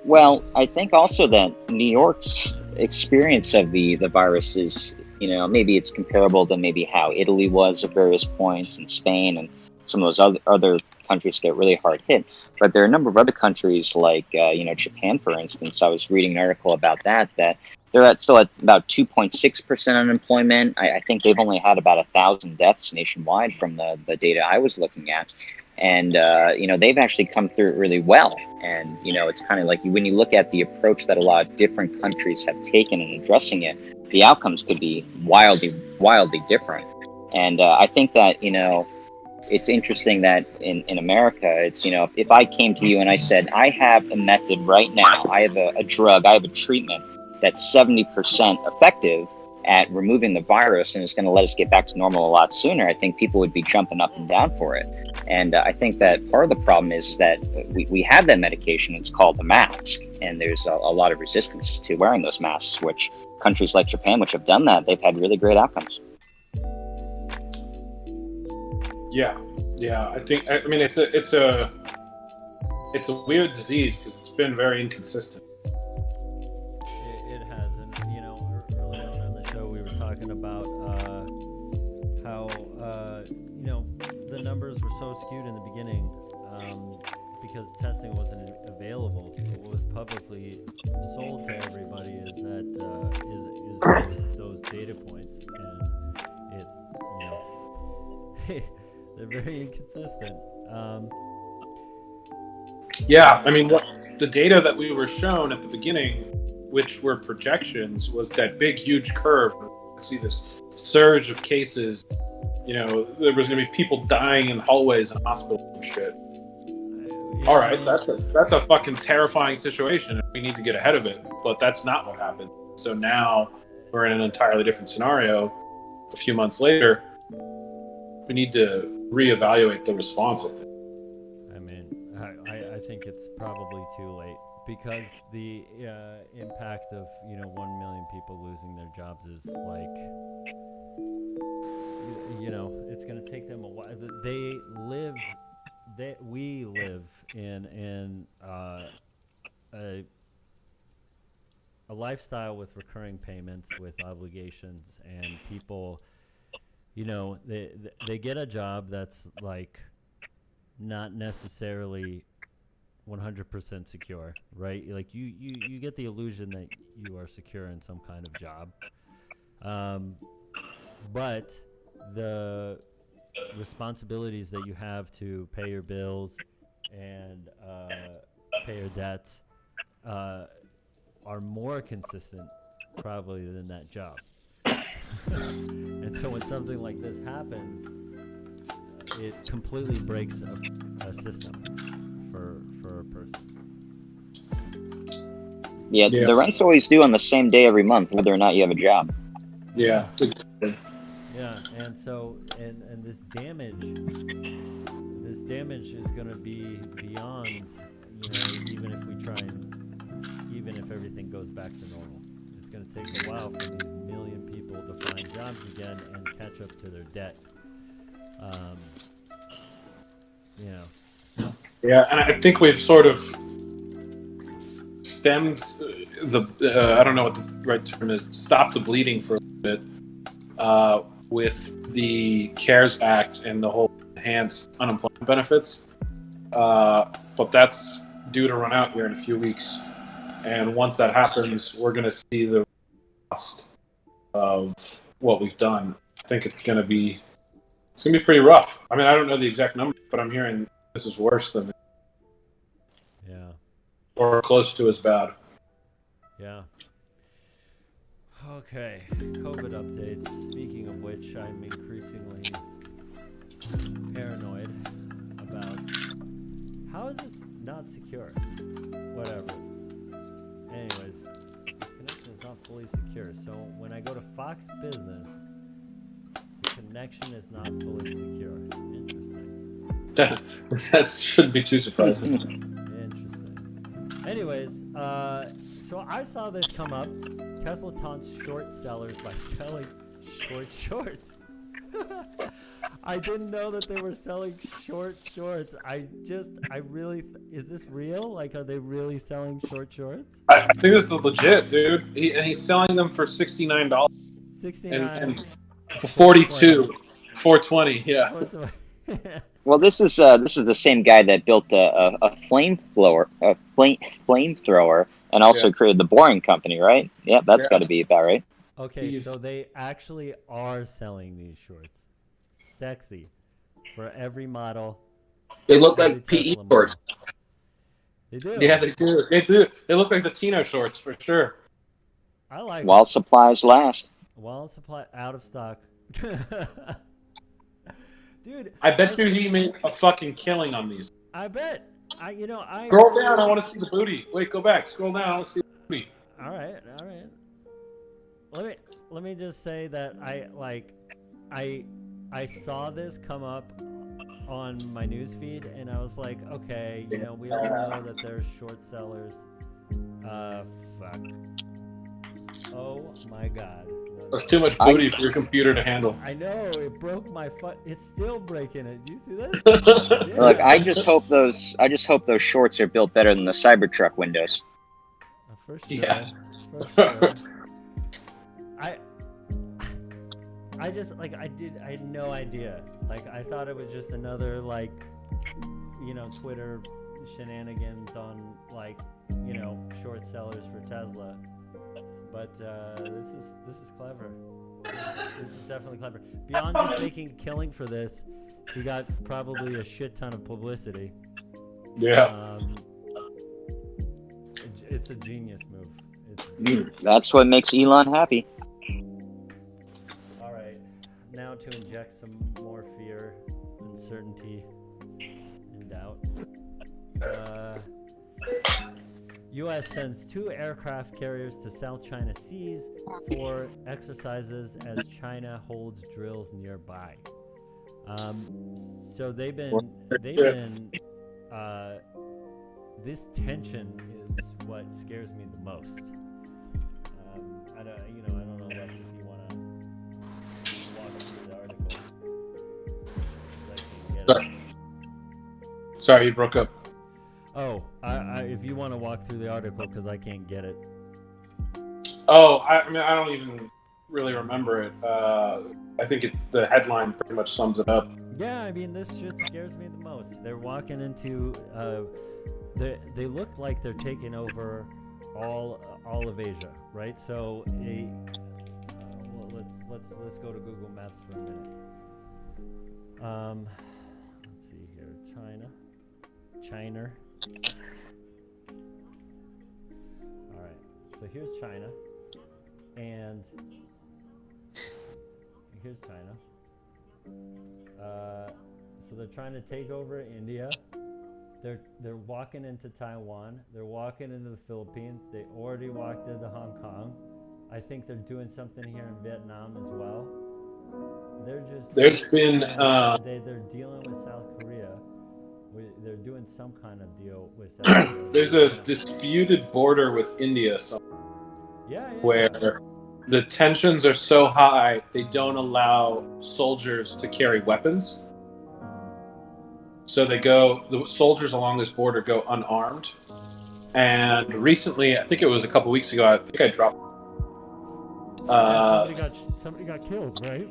Well, I think also that New York's experience of the virus is, you know, maybe it's comparable to maybe how Italy was at various points, and Spain, and some of those other countries get really hard hit. But there are a number of other countries like, you know, Japan, for instance. I was reading an article about that they're still at about 2.6% unemployment. I think they've only had about 1,000 deaths nationwide from the data I was looking at. And, you know, they've actually come through it really well. And, you know, it's kind of like when you look at the approach that a lot of different countries have taken in addressing it, the outcomes could be wildly different. And I think that, you know, it's interesting that in America, it's, you know, if I came to you and I said, I have a method right now, I have a drug, I have a treatment that's 70% effective at removing the virus and it's going to let us get back to normal a lot sooner, I think people would be jumping up and down for it. And I think that part of the problem is that we have that medication, it's called the mask, and there's a lot of resistance to wearing those masks, which countries like Japan, which have done that, they've had really great outcomes. Yeah, I mean, it's a weird disease because it's been very inconsistent. It has, and you know, early on in the show we were talking about how you know, the numbers were so skewed in the beginning because testing wasn't available. What was publicly sold to everybody is that is those data points, and it, you know. They're very inconsistent. Yeah, I mean, the data that we were shown at the beginning, which were projections, was that big, huge curve. See this surge of cases. You know, there was going to be people dying in hallways and hospitals and shit. Yeah. All right, that's a fucking terrifying situation. We need to get ahead of it, but that's not what happened. So now we're in an entirely different scenario. A few months later, we need to reevaluate the response, I think. I mean, I think it's probably too late because the impact of, you know, 1 million people losing their jobs is like, you know, it's going to take them a while. They live we live in a lifestyle with recurring payments, with obligations, and people, you know, they get a job that's like not necessarily 100% secure, right? Like you get the illusion that you are secure in some kind of job, but the responsibilities that you have to pay your bills and pay your debts are more consistent probably than that job. And so when something like this happens, it completely breaks a system for a person. Yeah, the rent's always due on the same day every month, whether or not you have a job. Yeah. Yeah, and so and this damage is going to be beyond, you know, even if everything goes back to normal. It's going to take a while for these million people to find jobs again and catch up to their debt. You know. Yeah, and I think we've sort of stemmed I don't know what the right term is, stopped the bleeding for a bit with the CARES Act and the whole enhanced unemployment benefits. But that's due to run out here in a few weeks. And once that happens, we're going to see the cost of what we've done. I think it's going to be pretty rough. I mean, I don't know the exact number, but I'm hearing this is worse than or close to as bad. Yeah. Okay. COVID updates. Speaking of which, I'm increasingly paranoid about how is this not secure? Whatever. Anyways, this connection is not fully secure. So when I go to Fox Business, the connection is not fully secure. Interesting. That shouldn't be too surprising. Interesting. Anyways, so I saw this come up. Tesla taunts short sellers by selling short shorts. I didn't know that they were selling short shorts. Is this real? Like, are they really selling short shorts? I think this is legit, dude. He's selling them for $69. $69. And for 42, 420. Yeah. Well, this is the same guy that built a flamethrower, and also created the Boring Company, right? Yeah, that's got to be about right. Okay, so they actually are selling these shorts. Sexy. For every model. They look like PE shorts. They do. Yeah, they do. They look like the Tino shorts for sure. I like While supplies last. While supply out of stock. Dude, I bet you he made a fucking killing on these. I bet. Scroll down. I want to see the booty. Wait, go back. Scroll down. I want to see the booty. All right. Let me just say that I saw this come up on my news feed, and I was like, okay, we all know that there's short sellers. Fuck. Oh my god. That's too much booty for your computer to handle. I know, it broke my foot. It's still breaking it. Do you see this? Yeah. Look, I just hope those shorts are built better than the Cybertruck windows. For sure. Yeah. For sure. I just I had no idea. Like, I thought it was just another Twitter shenanigans on short sellers for Tesla. But this is clever. This is definitely clever. Beyond just making a killing for this, he got probably a shit ton of publicity. Yeah. It's a genius move. That's what makes Elon happy. All right. Now to inject some more fear, uncertainty, and doubt. U.S. sends 2 aircraft carriers to South China Seas for exercises as China holds drills nearby. So they've been. This tension is what scares me the most. I don't know Lex, if you want to walk through the article. Sorry, you broke up. Oh, if you want to walk through the article, because I can't get it. Oh, I mean, I don't even really remember it. I think the headline pretty much sums it up. Yeah, I mean, this shit scares me the most. They're walking into, they look like they're taking over all of Asia, right? So well, let's go to Google Maps for a minute. Let's see here, China. All right, so here's China, and here's China. So they're trying to take over India. They're walking into Taiwan. They're walking into the Philippines. They already walked into Hong Kong. I think they're doing something here in Vietnam as well. There's been they're dealing with South Korea. They're doing some kind of deal with South Korea. There's a disputed border with India where the tensions are so high they don't allow soldiers to carry weapons. So the soldiers along this border go unarmed. And recently, I think it was a couple weeks ago, I think I dropped. Somebody got killed, right?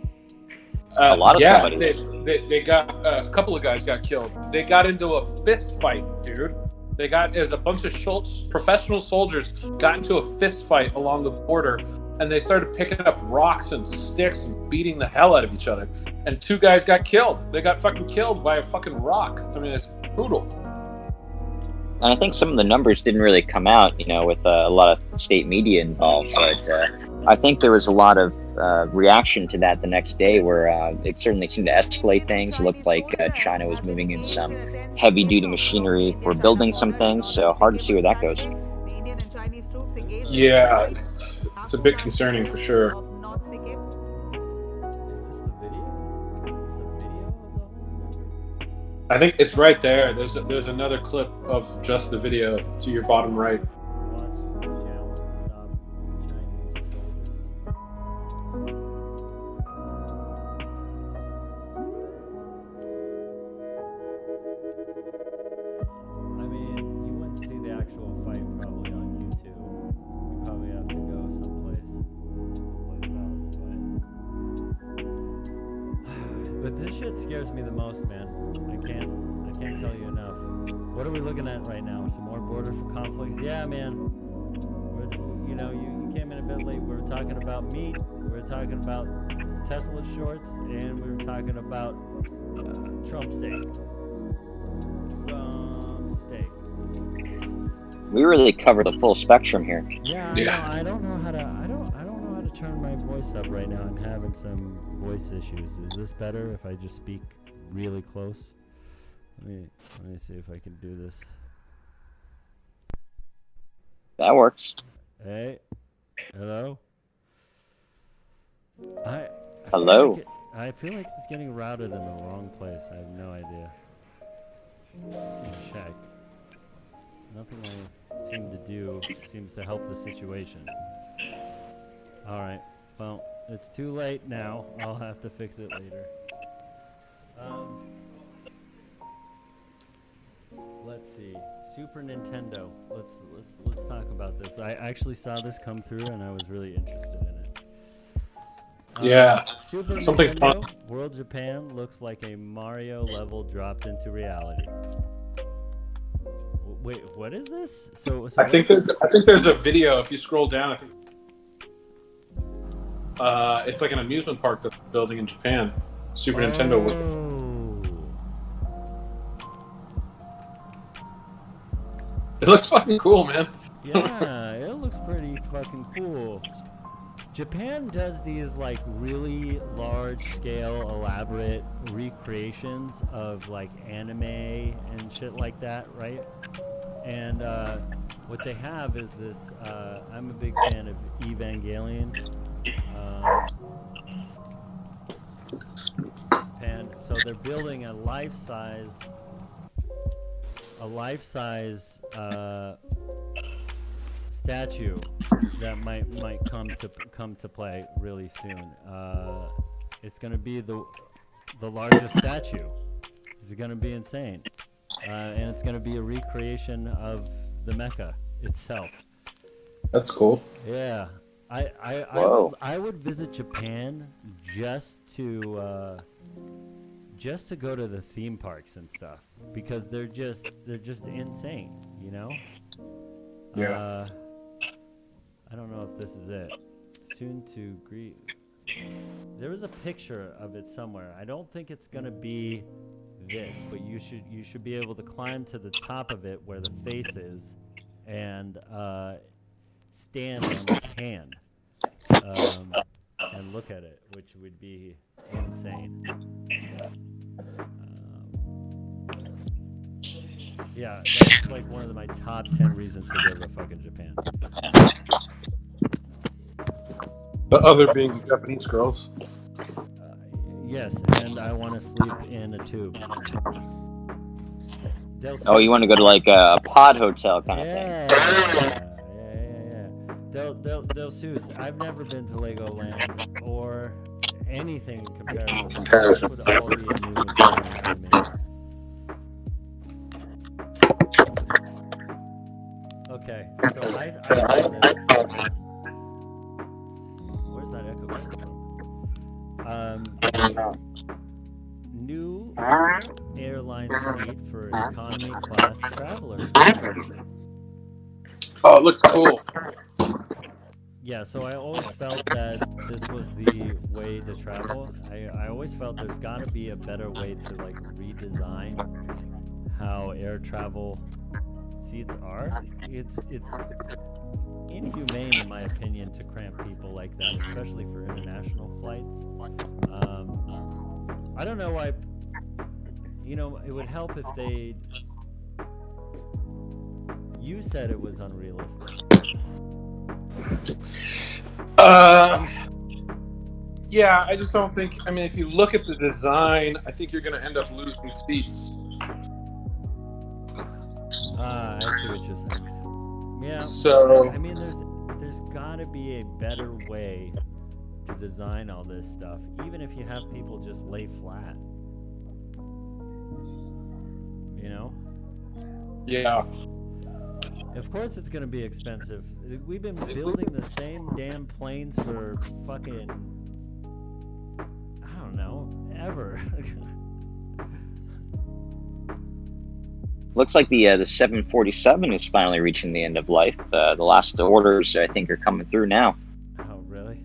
A lot of somebody's. They got a couple of guys got killed. They got into a fist fight, dude. As a bunch of professional soldiers got into a fist fight along the border, and they started picking up rocks and sticks and beating the hell out of each other. And 2 guys got killed. They got fucking killed by a fucking rock. I mean, it's brutal. And I think some of the numbers didn't really come out, with a lot of state media involved. But I think there was a lot of reaction to that the next day, where it certainly seemed to escalate things. It looked like China was moving in some heavy-duty machinery for building some things. So hard to see where that goes. Yeah, it's a bit concerning for sure. I think it's right there. There's another clip of just the video to your bottom right. I mean, you wouldn't see the actual fight probably on YouTube. You probably have to go someplace else. But this shit scares me the most, man. I can't tell you enough. What are we looking at right now? Some more border for conflicts? Yeah, man. You came in a bit late. We were talking about meat. We were talking about Tesla shorts, and we were talking about Trump steak. We really covered the full spectrum here. Yeah. I don't know how to turn my voice up right now. I'm having some voice issues. Is this better if I just speak really close? Let me see if I can do this. That works. Hey, hello. Hello. I feel like it's getting routed in the wrong place. I have no idea. Check. Nothing I seem to do seems to help the situation. All right. Well, it's too late now. I'll have to fix it later. Let's see. Super Nintendo. Let's talk about this. I actually saw this come through, and I was really interested in it. Yeah. Super Something Nintendo, fun. World Japan looks like a Mario level dropped into reality. Wait, what is this? So I think there's a video. If you scroll down, I think it's like an amusement park that's building in Japan. Super Nintendo. It looks fucking cool, man. Yeah, it looks pretty fucking cool. Japan does these like really large scale elaborate recreations of like anime and shit like that, right? And what they have is this, I'm a big fan of Evangelion. And so they're building a life-size statue that might come to play really soon. It's going to be the largest statue. It's going to be insane. and it's going to be a recreation of the Mecca itself. That's cool. Yeah, Whoa. I would visit Japan just to go to the theme parks and stuff because they're just insane, you know. Yeah. I don't know if this is it. Soon to greet. There was a picture of it somewhere. I don't think it's gonna be this, but you should be able to climb to the top of it where the face is, and stand on his hand and look at it, which would be insane. Yeah, that's like one of my top 10 reasons to go to fucking Japan. The other being Japanese girls. Yes, and I want to sleep in a tube. Oh, you want to go to like a pod hotel kind of thing? Yeah. Del Seuss, I've never been to Legoland or anything in comparison. This would all be a new experience for me. Okay, so I saw this. Where's that echo coming from? New airline seat for economy class travelers. Oh, it looks cool. Yeah, so I always felt that this was the way to travel. I always felt there's got to be a better way to like redesign how air travel seats are. It's inhumane, in my opinion, to cramp people like that, especially for international flights. I don't know why. You know, it would help if they. You said it was unrealistic. Yeah, I just don't think. I mean, if you look at the design, I think you're going to end up losing seats. I see what you're saying. Yeah. So I mean, there's got to be a better way to design all this stuff, even if you have people just lay flat. You know? yeah, Of course it's going to be expensive. We've been building the same damn planes for fucking, I don't know, ever. Looks like the 747 is finally reaching the end of life. The last orders, I think, are coming through now. Oh, really?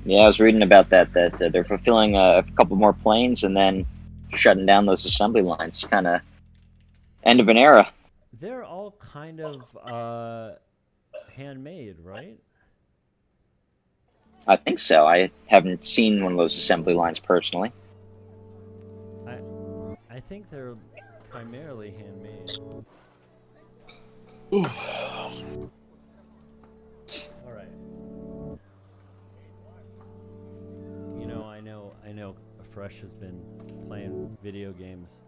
Yeah, I was reading about that they're fulfilling a couple more planes and then shutting down those assembly lines. Kind of end of an era. They're all kind of handmade, right? I think so. I haven't seen one of those assembly lines personally. I think they're primarily handmade. All right. You know, I know Fresh has been playing video games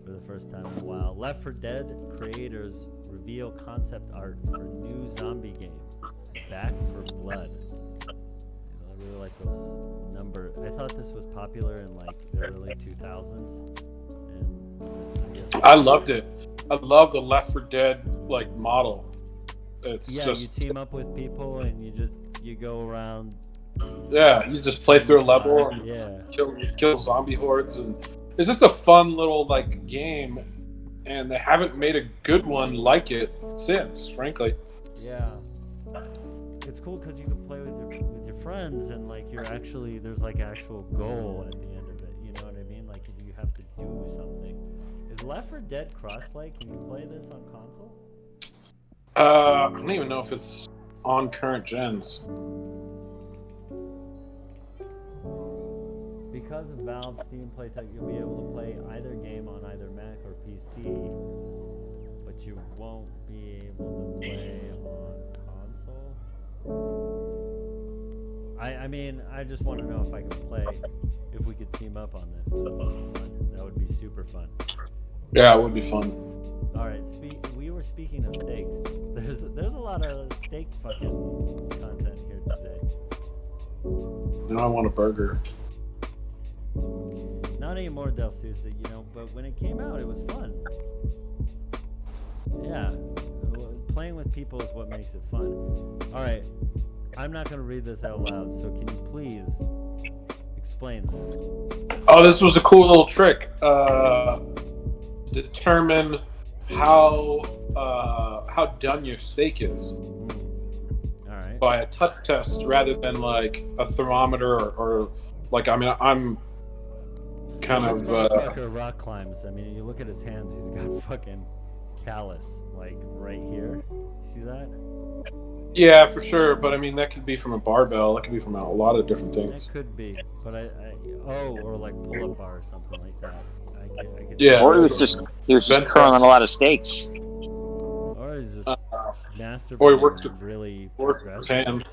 for the first time in a while. Left 4 Dead creators reveal concept art for new zombie game, Back 4 Blood. I really like those numbers. I thought this was popular in like the early 2000s. And I loved it. I love the Left 4 Dead like model. It's yeah, just you team up with people and you go around. yeah, you just play through a level and Yeah. kill zombie hordes, and it's just a fun little like game. And they haven't made a good one like it since, frankly. Yeah, it's cool because you can play with your friends and like there's like actual goal at the end of it. You know what I mean? Like you have to do something. Is Left 4 Dead crossplay? Can you play this on console? I don't even know if it's on current gens. Because of Valve's Steam Playtech, you'll be able to play either game on either Mac or PC, but you won't be able to play on console. I mean, I just want to know if I can play, if we could team up on this. That would be super fun. Yeah, it would be fun. All right, we were speaking of steaks. There's a lot of steak fucking content here today. Now I want a burger. Not not anymore, Del Sousa, you know, but when it came out, it was fun. Yeah, playing with people is what makes it fun. All right, I'm not going to read this out loud, so can you please explain this? Oh, this was a cool little trick. Determine how done your steak is All right. by a touch test rather than like a thermometer or like, I mean, I'm kind This of motherfucker rock climbs. I mean, you look at his hands, he's got fucking callus, like right here. You see that? yeah, for sure. But I mean, that could be from a barbell. That could be from a lot of different things. It could be, but or like pull-up bar or something like that. I get Yeah. Or he was just curling a lot of steaks. Or is this master Or he worked really with his progressive? hand.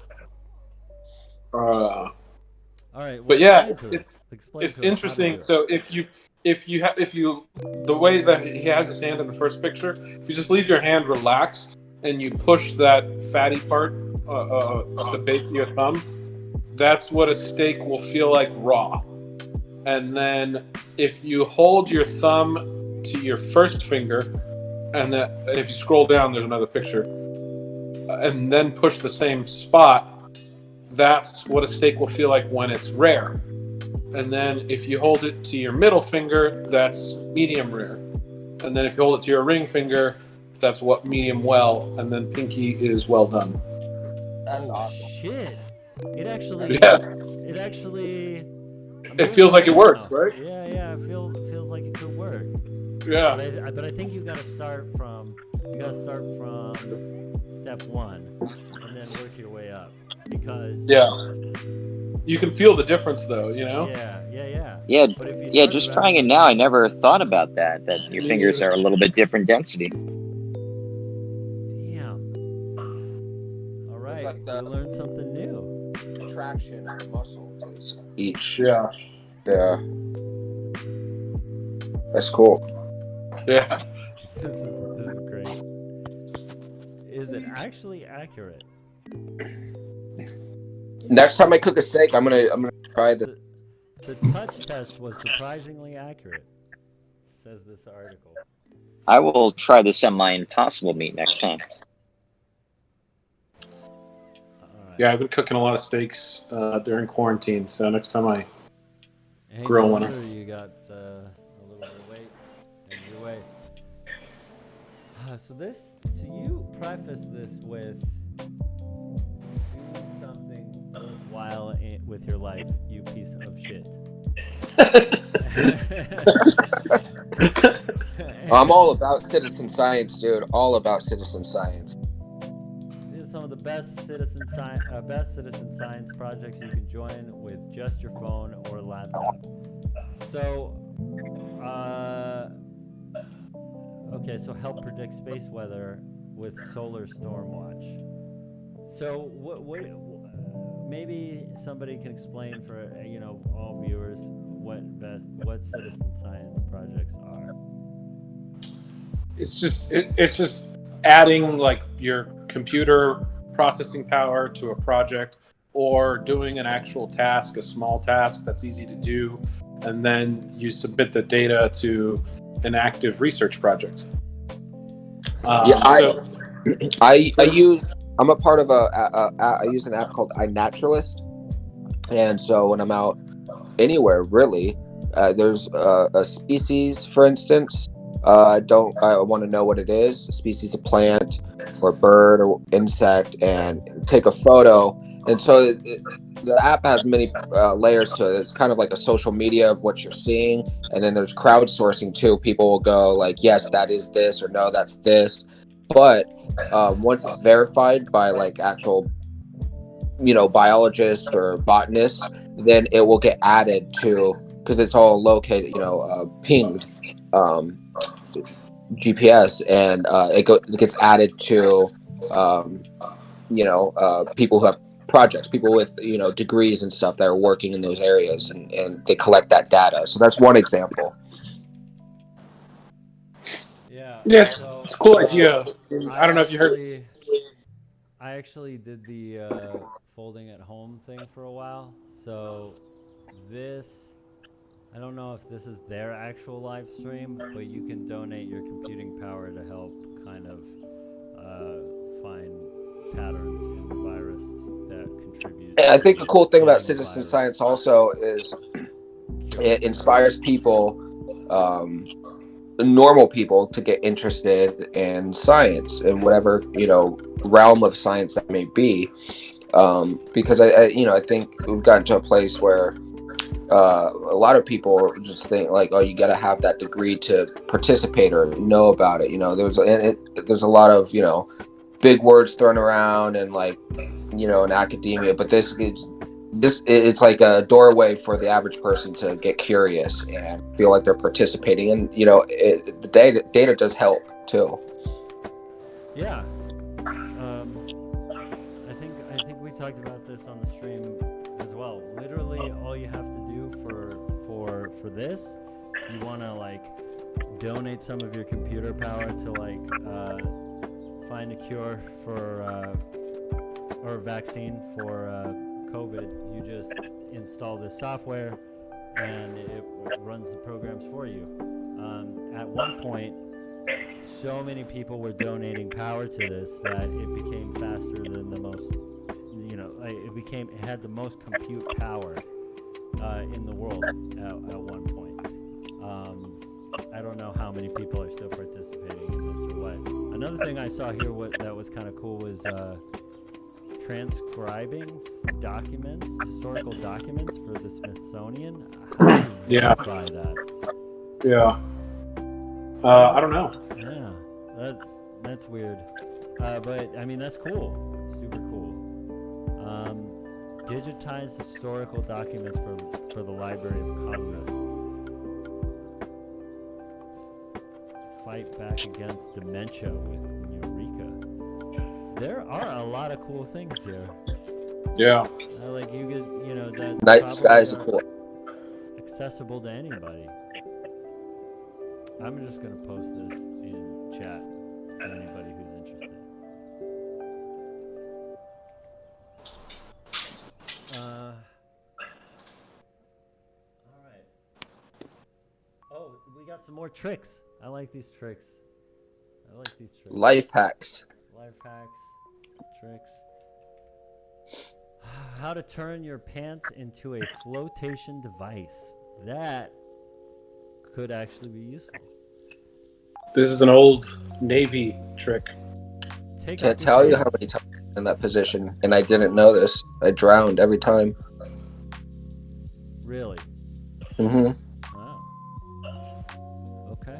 All right, well, But yeah, explain it's to us how to interesting. do it. So if you the way that he has his hand in the first picture, if you just leave your hand relaxed and you push that fatty part of the base of your thumb, that's what a steak will feel like raw. And then if you hold your thumb to your first finger, and if you scroll down, there's another picture, and then push the same spot, that's what a steak will feel like when it's rare. And then if you hold it to your middle finger, that's medium rare. And then if you hold it to your ring finger, that's what medium well. And then pinky is well done. That's awesome. Shit! It actually. It feels like it works, right? Yeah. It feels like it could work. Yeah. But I think you gotta start from step one, and then work your way up, because you can feel the difference though, you know. Yeah, But if you yeah. start Just around- trying it now, I never thought about that. That your fingers are a little bit different density. Damn. All right, like you learned something new. Traction of the muscles is each. Yeah. That's cool. Yeah. This is great. Is it actually accurate? Next time I cook a steak, I'm gonna try the. The touch test was surprisingly accurate, says this article. I will try this on my Impossible meat next time. All right. Yeah, I've been cooking a lot of steaks during quarantine, so next time I Hey, grill one. Walter, you got a little bit of weight in your way. So you preface this with doing something worthwhile with your life, you piece of shit. I'm all about citizen science, dude. All about citizen science. These are some of the best citizen science projects you can join with just your phone or laptop. So, okay, so help predict space weather with Solar Storm Watch. So, what maybe somebody can explain for all viewers what citizen science projects are. It's just adding like your computer processing power to a project, or doing an actual task, a small task that's easy to do, and then you submit the data to an active research project. I'm a part of I use an app called iNaturalist, and so when I'm out anywhere really, there's a species, for instance. I want to know what it is, a species of plant or bird or insect, and take a photo. And so the app has many layers to it. It's kind of like a social media of what you're seeing, and then there's crowdsourcing too. People will go like, yes, that is this, or no, that's this. But once it's verified by like actual, biologists or botanists, then it will get added to, because it's all located, pinged GPS, and it gets added to, people who have projects, people with degrees and stuff that are working in those areas, and they collect that data. So that's one example. Yeah, it's a cool idea. I don't know if you heard. I actually did the folding at home thing for a while. So this I don't know if this is their actual live stream, but you can donate your computing power to help kind of find patterns in the virus that contribute. And I think the cool thing about getting the citizen virus. science also is it inspires people, normal people, to get interested in science and whatever, you know, realm of science that may be. Because I think we've gotten to a place where a lot of people just think like, oh, you got to have that degree to participate or know about it. You know, there's a lot of, you know, big words thrown around and like, you know, in academia, but it's like a doorway for the average person to get curious and feel like they're participating. And you know, the data does help too. Yeah. I think we talked about this on the stream as well. Literally, all you have to do for this, if you want to like donate some of your computer power to like find a cure for or a vaccine for COVID, you just install this software and it runs the programs for you. At one point, so many people were donating power to this that it became faster than the most, you know, it had the most compute power in the world at one point. I don't know how many people are still participating in this or what. Another thing I saw here that was kind of cool was transcribing documents, historical documents for the Smithsonian. How do you verify that? Yeah. I don't know. Yeah, that's weird. But I mean, that's cool. Super cool. Digitize historical documents for the Library of Congress. Fight back against dementia with Eureka. There are a lot of cool things here. Yeah. Like you could, you know, that Night skies are cool. accessible to anybody. I'm just gonna post this in chat for anybody who's interested. All right. Oh, we got some more tricks. I like these tricks. Life hacks. Life hacks, tricks. How to turn your pants into a flotation device. That could actually be useful. This is an old Navy trick. Can't tell you how many times I'm in that position, and I didn't know this. I drowned every time. Really? Mm-hmm. Wow. Okay.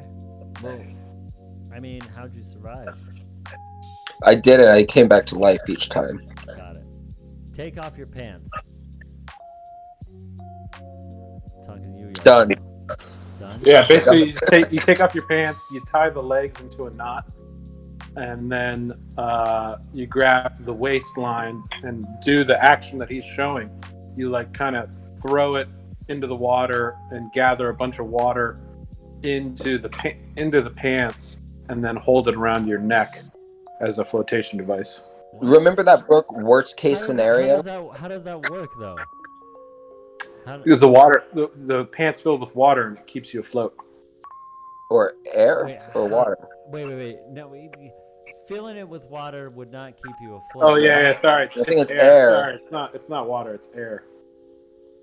Well, I mean, how'd you survive? I did it. I came back to life each time. Got it. Take off your pants. Talking to you. Done. Done? Yeah, basically you take off your pants, you tie the legs into a knot, and then you grab the waistline and do the action that he's showing. You like kind of throw it into the water and gather a bunch of water into the pants, and then hold it around your neck as a flotation device. Remember that book, Worst Case Scenario? How does that work, though? Because the water, the pants filled with water, and it keeps you afloat. Or air? Or water? Wait. No, filling it with water would not keep you afloat. Oh yeah, sorry. I think it's air. Sorry, it's not water, it's air.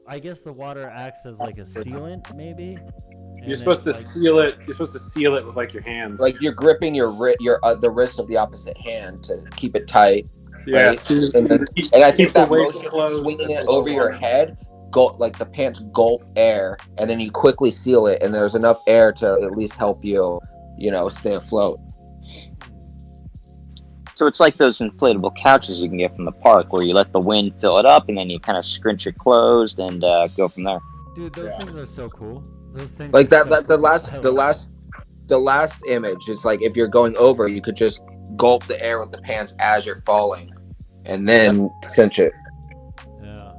I guess the water acts as like a sealant, maybe. You're supposed to seal it. You're supposed to seal it with like your hands. Like you're gripping the wrist of the opposite hand to keep it tight. Yeah. Right? And I think that motion, swinging it over your head, like the pants gulp air, and then you quickly seal it, and there's enough air to at least help you, stay afloat. So it's like those inflatable couches you can get from the park, where you let the wind fill it up, and then you kind of scrunch it closed and go from there. Dude, those things are so cool. Those things. Like that. The last image is like if you're going over, you could just gulp the air with the pants as you're falling, and then cinch it. Yeah.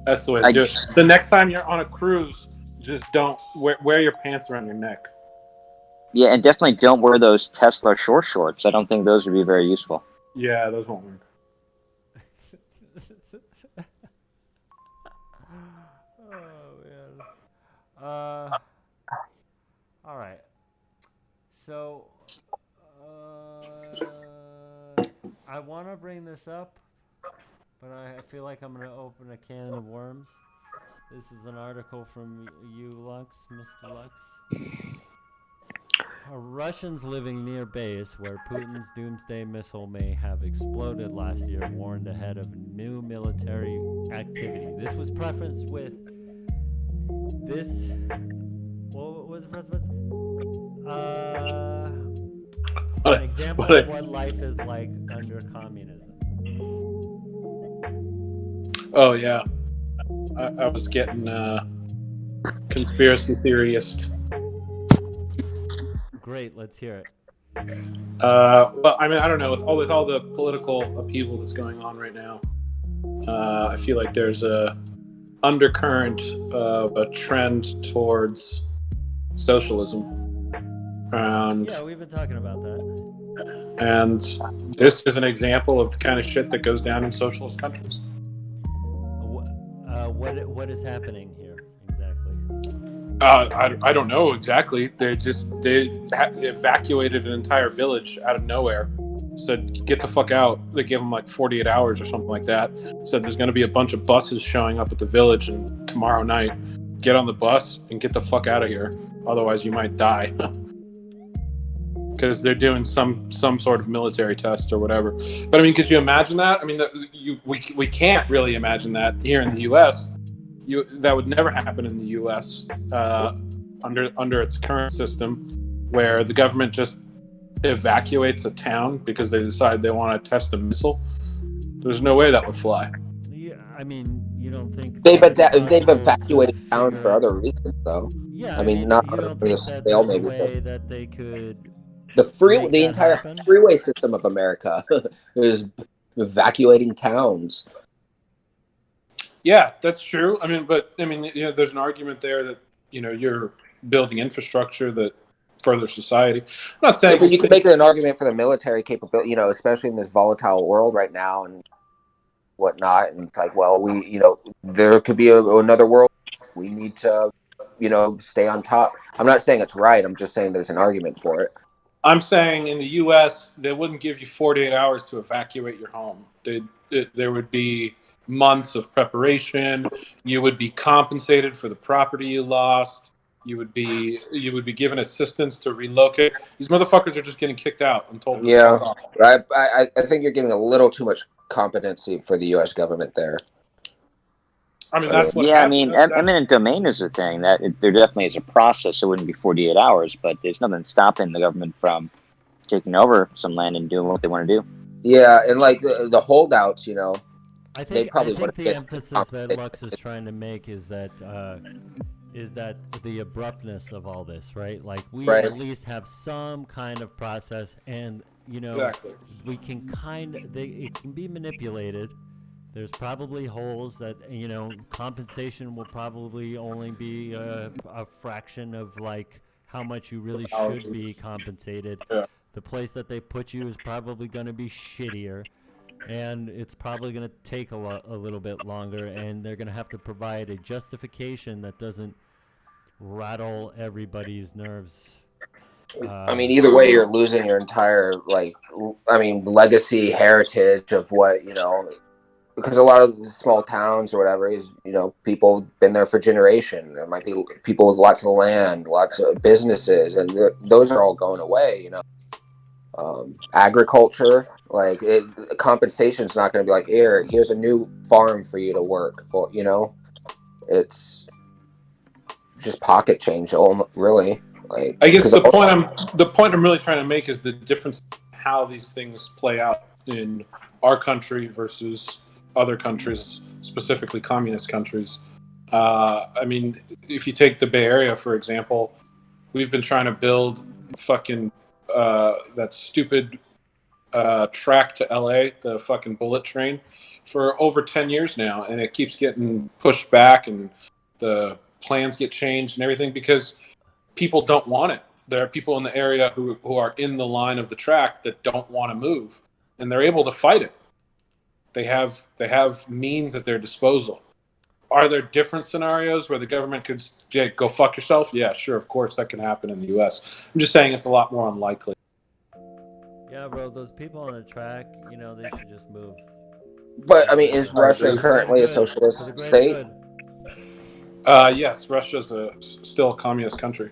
That's the way to do it. So next time you're on a cruise, just don't wear your pants around your neck. Yeah, and definitely don't wear those Tesla short shorts. I don't think those would be very useful. Yeah, those won't work. Oh man. All right. So, I want to bring this up, but I feel like I'm going to open a can of worms. This is an article from you, Lux, Mr. Lux. Russians living near base where Putin's doomsday missile may have exploded last year warned ahead of new military activity. This was prefaced with this. What was the preface? An example of what life is like under communism. Oh yeah, I was getting conspiracy theorist. Great, let's hear it. Well, I mean, I don't know. With all the political upheaval that's going on right now, I feel like there's a undercurrent of a trend towards socialism. And yeah, we've been talking about that. And this is an example of the kind of shit that goes down in socialist countries. What is happening here exactly? I don't know exactly. They evacuated an entire village out of nowhere. Said, get the fuck out. They gave them like 48 hours or something like that. Said there's going to be a bunch of buses showing up at the village and tomorrow night. Get on the bus and get the fuck out of here. Otherwise you might die. Because they're doing some sort of military test or whatever. But I mean, could you imagine that? I mean, we can't really imagine that here in the U.S. That would never happen in the U.S. Under its current system, where the government just evacuates a town because they decide they want to test a missile. There's no way that would fly. Yeah, I mean, you don't think they've evacuated town for other reasons, though. Yeah, I mean, not you don't on think the scale, maybe. Way that they could. The entire freeway system of America is evacuating towns. Yeah, that's true. I mean, there's an argument there that you're building infrastructure that furthers society. I'm not saying, but you could make an argument for the military capability, especially in this volatile world right now and whatnot. And it's like, well, there could be another world. We need to, stay on top. I'm not saying it's right. I'm just saying there's an argument for it. I'm saying in the U.S., they wouldn't give you 48 hours to evacuate your home. There would be months of preparation. You would be compensated for the property you lost. You would be given assistance to relocate. These motherfuckers are just getting kicked out and told. Yeah, I think you're giving a little too much competency for the U.S. government there. I mean, that's what. Yeah, I mean, eminent domain is a thing that there definitely is a process. It wouldn't be 48 hours, but there's nothing stopping the government from taking over some land and doing what they want to do. Yeah, and like the holdouts, I think the emphasis that Lux is trying to make is that the abruptness of all this, right? Like we at least have some kind of process, and exactly. We can it can be manipulated. There's probably holes that, compensation will probably only be a fraction of like how much you really should be compensated. Yeah. The place that they put you is probably going to be shittier, and it's probably going to take a little bit longer, and they're going to have to provide a justification that doesn't rattle everybody's nerves. I mean, either way, you're losing your entire, legacy, heritage of what, because a lot of small towns or whatever is, people have been there for generations. There might be people with lots of land, lots of businesses, and those are all going away, agriculture, compensation is not going to be like, here's a new farm for you to work for, it's just pocket change, really. I guess the point I'm really trying to make is the difference in how these things play out in our country versus other countries, specifically communist countries. I mean, if you take the Bay Area, for example, we've been trying to build fucking that stupid track to LA, the fucking bullet train, for over 10 years now, and it keeps getting pushed back, and the plans get changed and everything because people don't want it. There are people in the area who are in the line of the track that don't want to move, and they're able to fight it. They have means at their disposal. Are there different scenarios where the government could go fuck yourself? Yeah, sure, of course, that can happen in the U.S. I'm just saying it's a lot more unlikely. Yeah, bro, those people on the track, you know, they should just move. But I mean, is Russia For the currently a good, for the socialist greater state? good. Yes, Russia's still a communist country.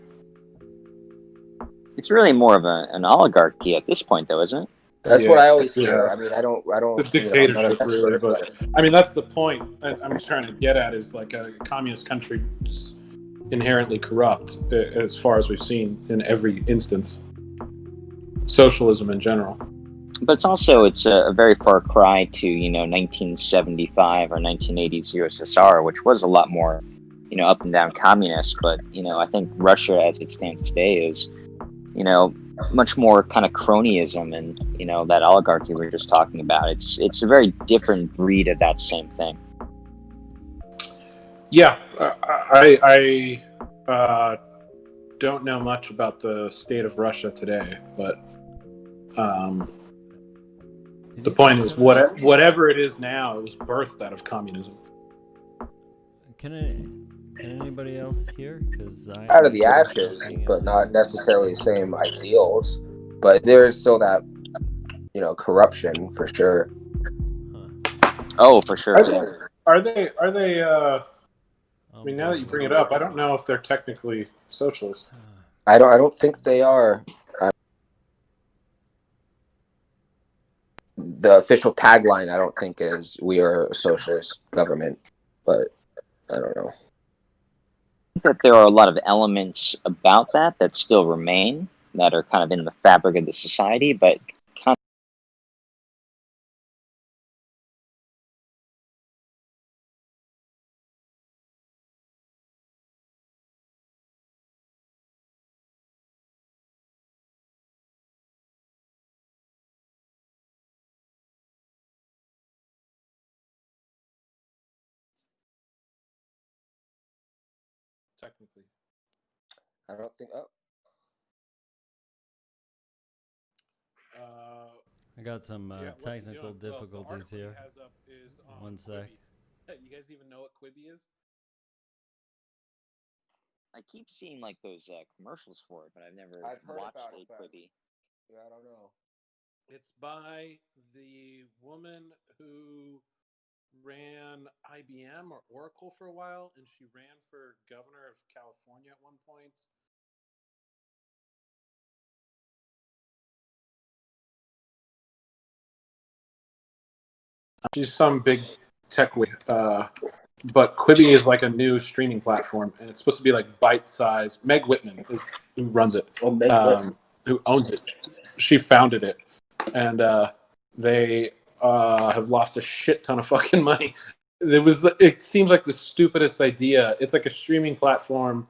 It's really more of an oligarchy at this point, though, isn't it? That's Yeah, what I always yeah. hear. I mean, I don't. The You know, I'm not an dictatorship, expert, really, but I mean that's the point I'm trying to get at is like a communist country is inherently corrupt as far as we've seen in every instance. Socialism in general. But it's a very far cry to 1975 or 1980s USSR, which was a lot more up and down communist. But I think Russia, as it stands today, is much more kind of cronyism and that oligarchy we were just talking about. It's a very different breed of that same thing. Yeah, I don't know much about the state of Russia today, but the point is, whatever it is now, it was birthed out of communism. Can anybody else hear? Out of the ashes, but not necessarily the same ideals. But there is still that, corruption for sure. Oh, for sure. Are they? I mean, now that you bring it up, I don't know if they're technically socialist. I don't think they are. The official tagline, I don't think, is "We are a socialist government," but I don't know. That there are a lot of elements about that still remain, that are kind of in the fabric of the society, but kind Technically, I don't think. Oh. I got some technical difficulties here. One sec. You guys even know what Quibi is? I keep seeing like those commercials for it, but I've never Heard watched about a it, but Quibi. yeah, I don't know. It's by the woman who ran IBM or Oracle for a while, and she ran for governor of California at one point. She's some big tech but Quibi is like a new streaming platform, and it's supposed to be like bite-sized. Meg Whitman is who runs it, who owns it. She founded it, and they have lost a shit ton of fucking money. It seems like the stupidest idea. It's like a streaming platform,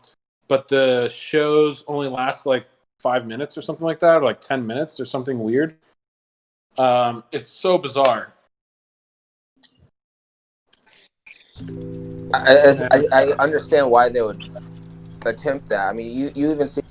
but the shows only last like 5 minutes or something like that, or like 10 minutes or something weird. It's so bizarre. I understand why they would attempt that. I mean, you even see.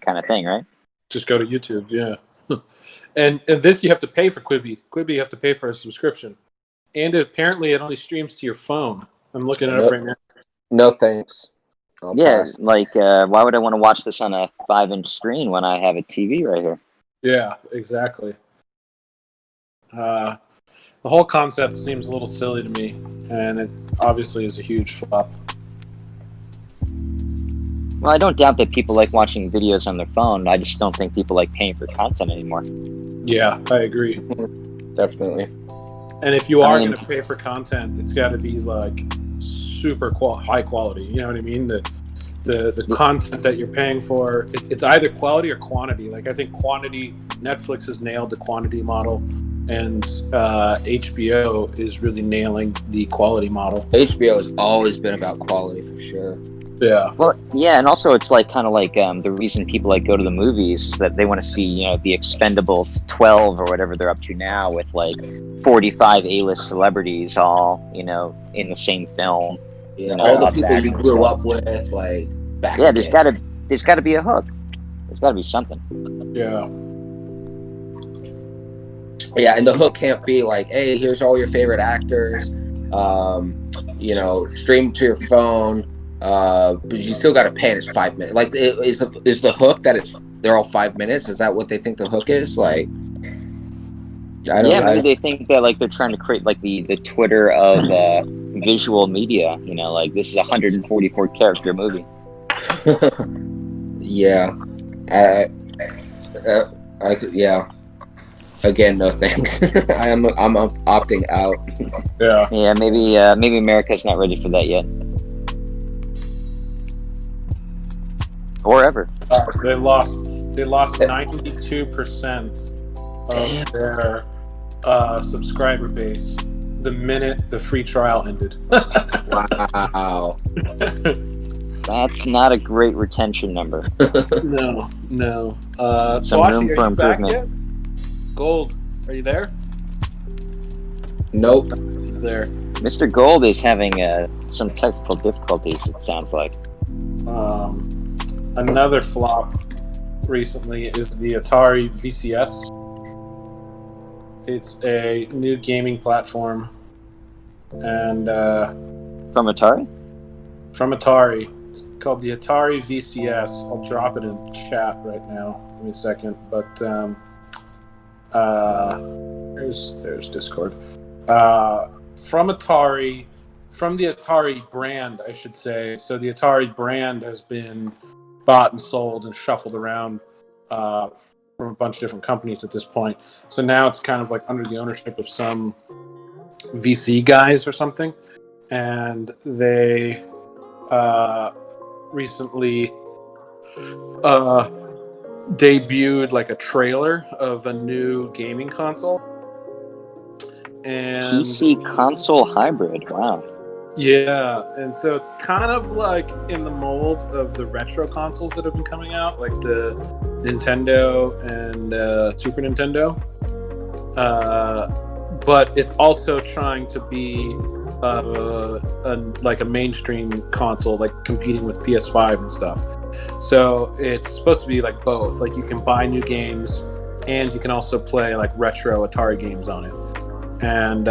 Kind of thing, right? Just go to YouTube, yeah. and this you have to pay for Quibi. Quibi you have to pay for a subscription, and apparently it only streams to your phone. I'm looking it up right now. No thanks. Yes, like why would I want to watch this on a 5-inch screen when I have a TV right here? Yeah, exactly. The whole concept seems a little silly to me, and it obviously is a huge flop. Well, I don't doubt that people like watching videos on their phone. I just don't think people like paying for content anymore. Yeah, I agree. Definitely. And if you are going to pay for content, it's got to be like super high quality. You know what I mean? The content that you're paying for, it's either quality or quantity. Like I think quantity, Netflix has nailed the quantity model, and HBO is really nailing the quality model. HBO has always been about quality for sure. Yeah. Well, yeah, and also it's like kind of like the reason people like go to the movies is that they want to see, you know, the Expendables 12 or whatever they're up to now with like 45 A-list celebrities all, you know, in the same film. Yeah, you know, all the people you grew stuff. up with, like back. Yeah, again. there's gotta be a hook. There's gotta be something. Yeah. Yeah, and the hook can't be like, hey, here's all your favorite actors, you know, stream to your phone, but you still got to pay, and it's 5 minutes. Like, is the hook that they're all 5 minutes? Is that what they think the hook is? Like, I don't know. Maybe they think that like they're trying to create like the Twitter of visual media. You know, like this is a 144 character movie. Yeah, I could, yeah. Again, no thanks. I'm opting out. Yeah. Yeah, maybe America's not ready for that yet, or ever. They lost 92% of their subscriber base the minute the free trial ended. Wow. That's not a great retention number. No. Some Toshi, room are for you back improvement. yet? Gold, are you there? Nope. He's there. Mr. Gold is having some technical difficulties, it sounds like. Another flop recently is the Atari VCS. It's a new gaming platform, and From Atari? from Atari, called the Atari VCS. I'll drop it in chat right now. Give me a second, but there's Discord. From Atari, from the Atari brand, I should say. So the Atari brand has been bought and sold and shuffled around from a bunch of different companies at this point. So now it's kind of like under the ownership of some VC guys or something, and they recently debuted like a trailer of a new gaming console, and PC console hybrid. Wow. yeah, and so it's kind of like in the mold of the retro consoles that have been coming out, like the Nintendo and Super Nintendo, but it's also trying to be like a mainstream console, like competing with PS5 and stuff. So it's supposed to be like both. Like you can buy new games, and you can also play like retro Atari games on it. And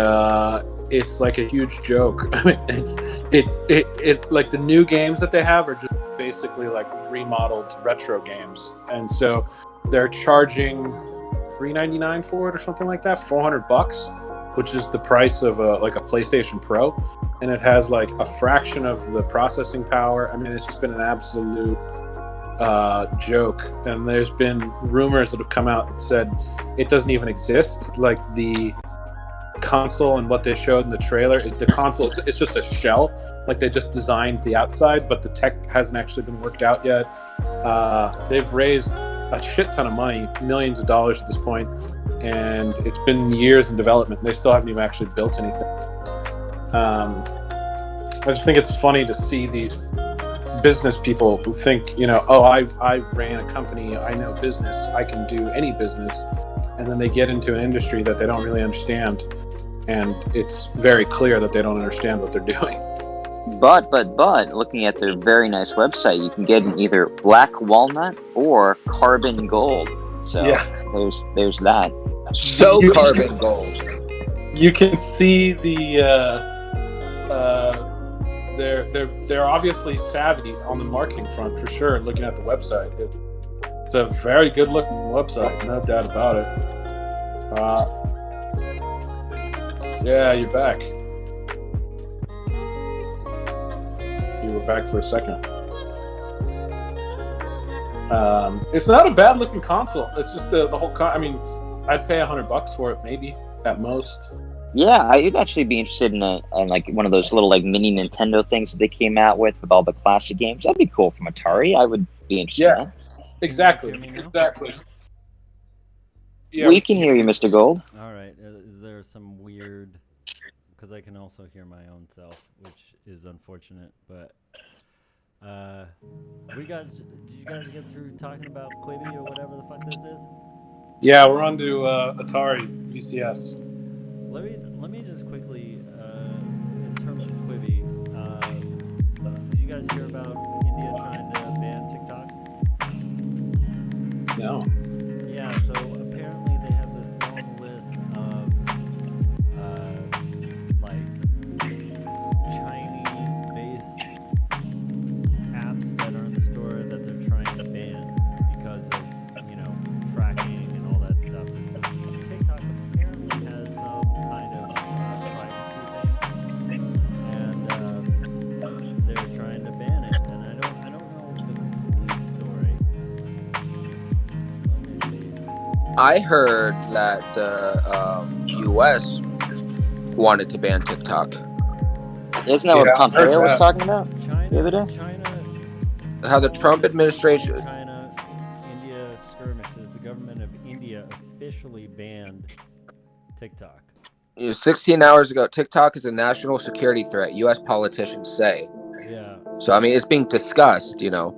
it's like a huge joke. I mean, it like the new games that they have are just basically like remodeled retro games, and so they're charging $399 for it or something like that, $400, which is the price of like a PlayStation Pro, and it has like a fraction of the processing power. I mean, it's just been an absolute joke, and there's been rumors that have come out that said it doesn't even exist. Like the console and what they showed in the trailer, the console, it's just a shell. Like they just designed the outside, but the tech hasn't actually been worked out yet. They've raised a shit ton of money, millions of dollars at this point, and it's been years in development. They still haven't even actually built anything. I just think it's funny to see these business people who think, you know, oh, I ran a company, I know business, I can do any business, and then they get into an industry that they don't really understand, and it's very clear that they don't understand what they're doing. But looking at their very nice website, you can get in either black walnut or carbon gold. So Yeah. there's that. So carbon gold. You can see the they're obviously savvy on the marketing front for sure. Looking at the website, it's a very good looking website, no doubt about it. Yeah, you're back. You were back for a second. It's not a bad looking console. It's just the whole I mean, I'd pay $100 for it, maybe at most. Yeah, I'd actually be interested in like one of those little like mini Nintendo things that they came out with all the classic games. That'd be cool from Atari. I would be interested in Yeah, that. exactly, Can you guys hear me now? exactly. Yeah, We can hear you, Mr. Gold. All right. Is there some weird? Because I can also hear my own self, which is unfortunate. But did you guys get through talking about Quibi or whatever the fuck this is? Yeah, we're on to Atari VCS. Let me just quickly, in terms of Quibi, did you guys hear about India trying to ban TikTok? No. Yeah, so apparently they have this long list of like Chinese-based apps that are in the store that they're trying to ban because of tracking and all that stuff. And so TikTok apparently has some kind of privacy thing, and they're trying to ban it. And I don't know the complete story. Let me see. I heard that the U.S. wanted to ban TikTok. Isn't that what Yeah, I heard Pompeo was that. talking about the other day? How the Trump administration, China-India skirmishes, the government of India officially banned TikTok. 16 hours ago, TikTok is a national security threat, U.S. politicians say. Yeah. So, I mean, it's being discussed, No,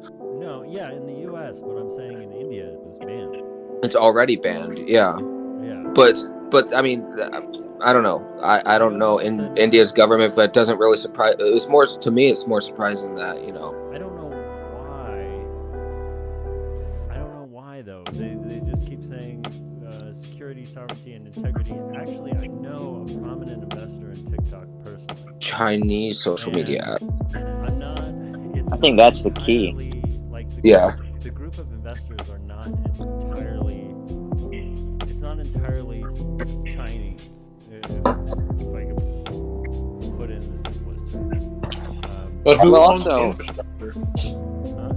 yeah, in the U.S., but I'm saying in India it was banned. It's already banned, yeah. Yeah. But I mean, I don't know. I don't know in India's government, but it doesn't really surprise. It's more, to me, it's more surprising that, I don't know why though. They just keep saying security, sovereignty, and integrity. Actually, I know a prominent investor in TikTok personally. Chinese social media app. I'm not. I think that's the key. Like Yeah. The group of investors are not entirely. It's not entirely Chinese. If I could put it in the simplest terms. But who Well, owns the also- infrastructure? Huh?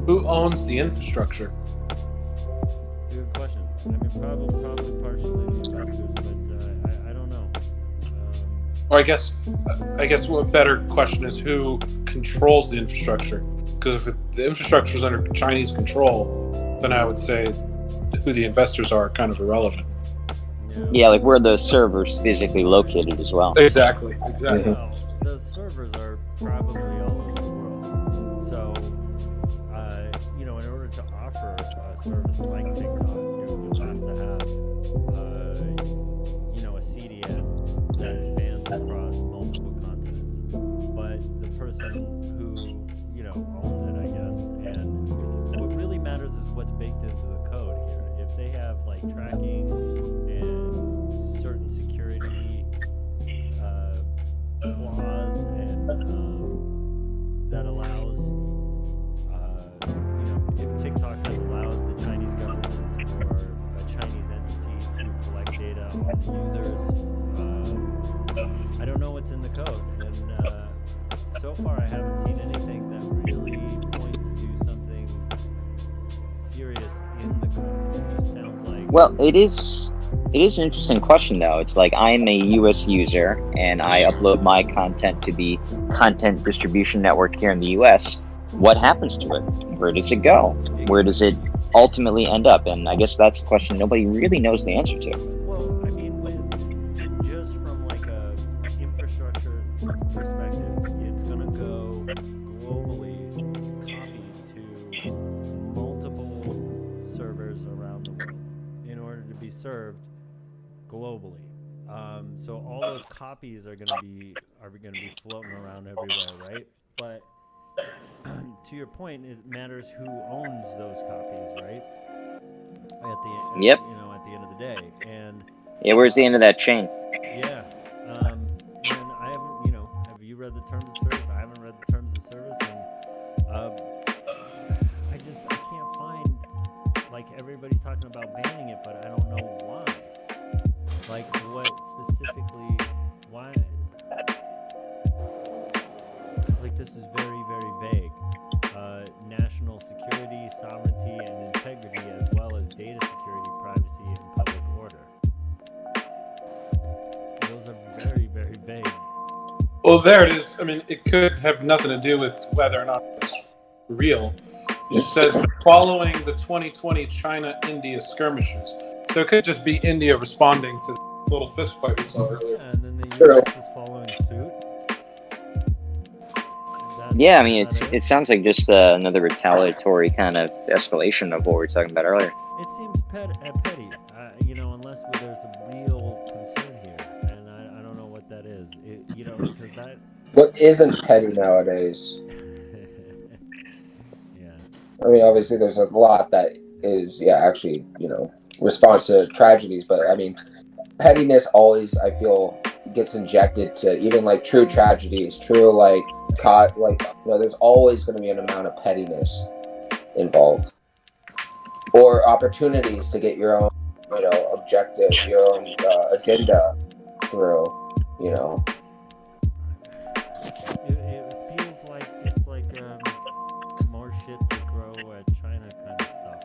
Who owns the infrastructure? It's a good question. I mean, probably partially the investors, but I don't know. Or I guess what better question is who controls the infrastructure? Because if the infrastructure is under Chinese control, then I would say who the investors are kind of irrelevant. Yeah, like where the server's physically located as well. Exactly. Well, the servers are probably all over the world. So, in order to offer a service like TikTok, you have to have, a CDN that spans across multiple continents. But the person who, owns it, I guess, and what really matters is what's baked into the code here. If they have, like, tracking and certain security flaws and that allows if TikTok has allowed the Chinese government or a Chinese entity to collect data on the users, I don't know what's in the code, and so far I haven't seen anything that really points to something serious in the code. It just sounds like Well, it is an interesting question though. It's like I'm a US user and I upload my content to the content distribution network here in the US. What happens to it? Where does it go? Where does it ultimately end up? And I guess that's the question nobody really knows the answer to. Well, I mean, just from like a infrastructure perspective, it's gonna go globally, copied to multiple servers around the world in order to be served globally. So all those copies are gonna be floating around everywhere, right? But to your point, it matters who owns those copies, right? Yep. At the end of the day, and Yeah, where's the end of that chain? yeah, and I haven't, have you read the terms of service? I haven't read the terms of service, and I can't find, like, everybody's talking about banning it, but I don't know why. Like, what specifically, why? Like, this is very, very vague. National security, sovereignty, and integrity, as well as data security, privacy, and public order. Well, there it is. I mean, it could have nothing to do with whether or not it's real. It says following the 2020 China-India skirmishes. So it could just be India responding to the little fist fight we saw earlier. Yeah, and then the U.S. is following suit. Yeah, I mean, it sounds like just another retaliatory kind of escalation of what we were talking about earlier. It seems petty, unless there's a real concern here, and I don't know what that is. Because that. What isn't petty nowadays? Yeah. I mean, obviously, there's a lot that is, actually, response to tragedies. But I mean, pettiness always, I feel, gets injected to even like true tragedies, there's always going to be an amount of pettiness involved, or opportunities to get your own, objective, your own agenda through, It feels like just like more shit to throw at China kind of stuff.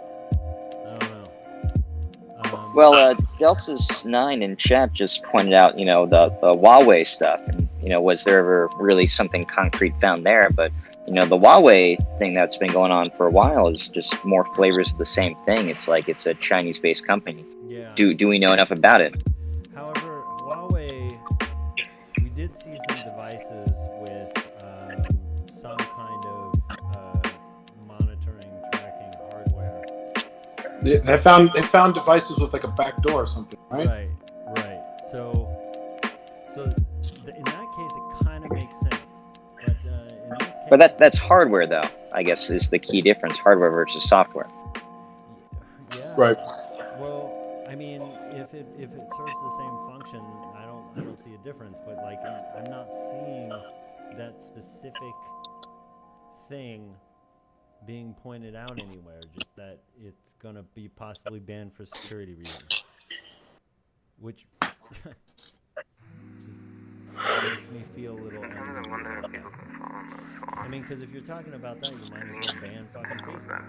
I don't know. Well, Delta's 9 in chat just pointed out, the Huawei stuff, and was there ever really something concrete found there? But the Huawei thing that's been going on for a while is just more flavors of the same thing. It's like it's a Chinese-based company. Yeah. Do we know enough about it? However, Huawei, we did see some devices with some kind of monitoring, tracking hardware. They found devices with like a back door or something, right? Right. So in that case, it kind of makes sense. But in this case, But that's hardware, though. I guess is the key difference: hardware versus software. Yeah. Right. Well, I mean, if it serves the same function, I don't see a difference. But like, I'm not seeing that specific thing being pointed out anywhere. Just that it's gonna be possibly banned for security reasons, which just makes me feel a little. I mean, because if you're talking about that, you might as well ban fucking Facebook.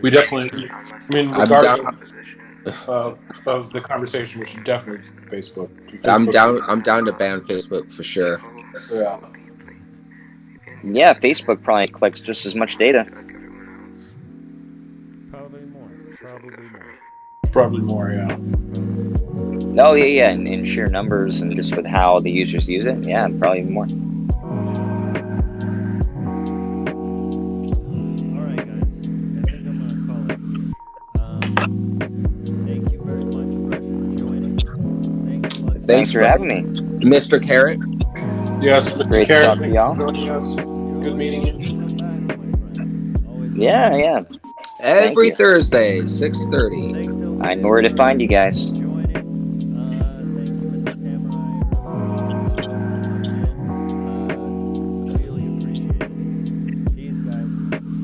We definitely. I mean, regardless of the conversation, we should definitely Facebook. I'm down to ban Facebook for sure. Yeah. Yeah, Facebook probably collects just as much data. Probably more. Yeah. Oh yeah, in sheer numbers and just with how the users use it, yeah, probably even more. All right, guys. I think I'm gonna call it. Thank you very much for joining. Thanks for having me, Mr. Carrot. Yes, Mr. Great Carrot, talking to y'all. joining us. Good meeting you. Yeah. Every Thursday, 6:30. I know where to find you guys.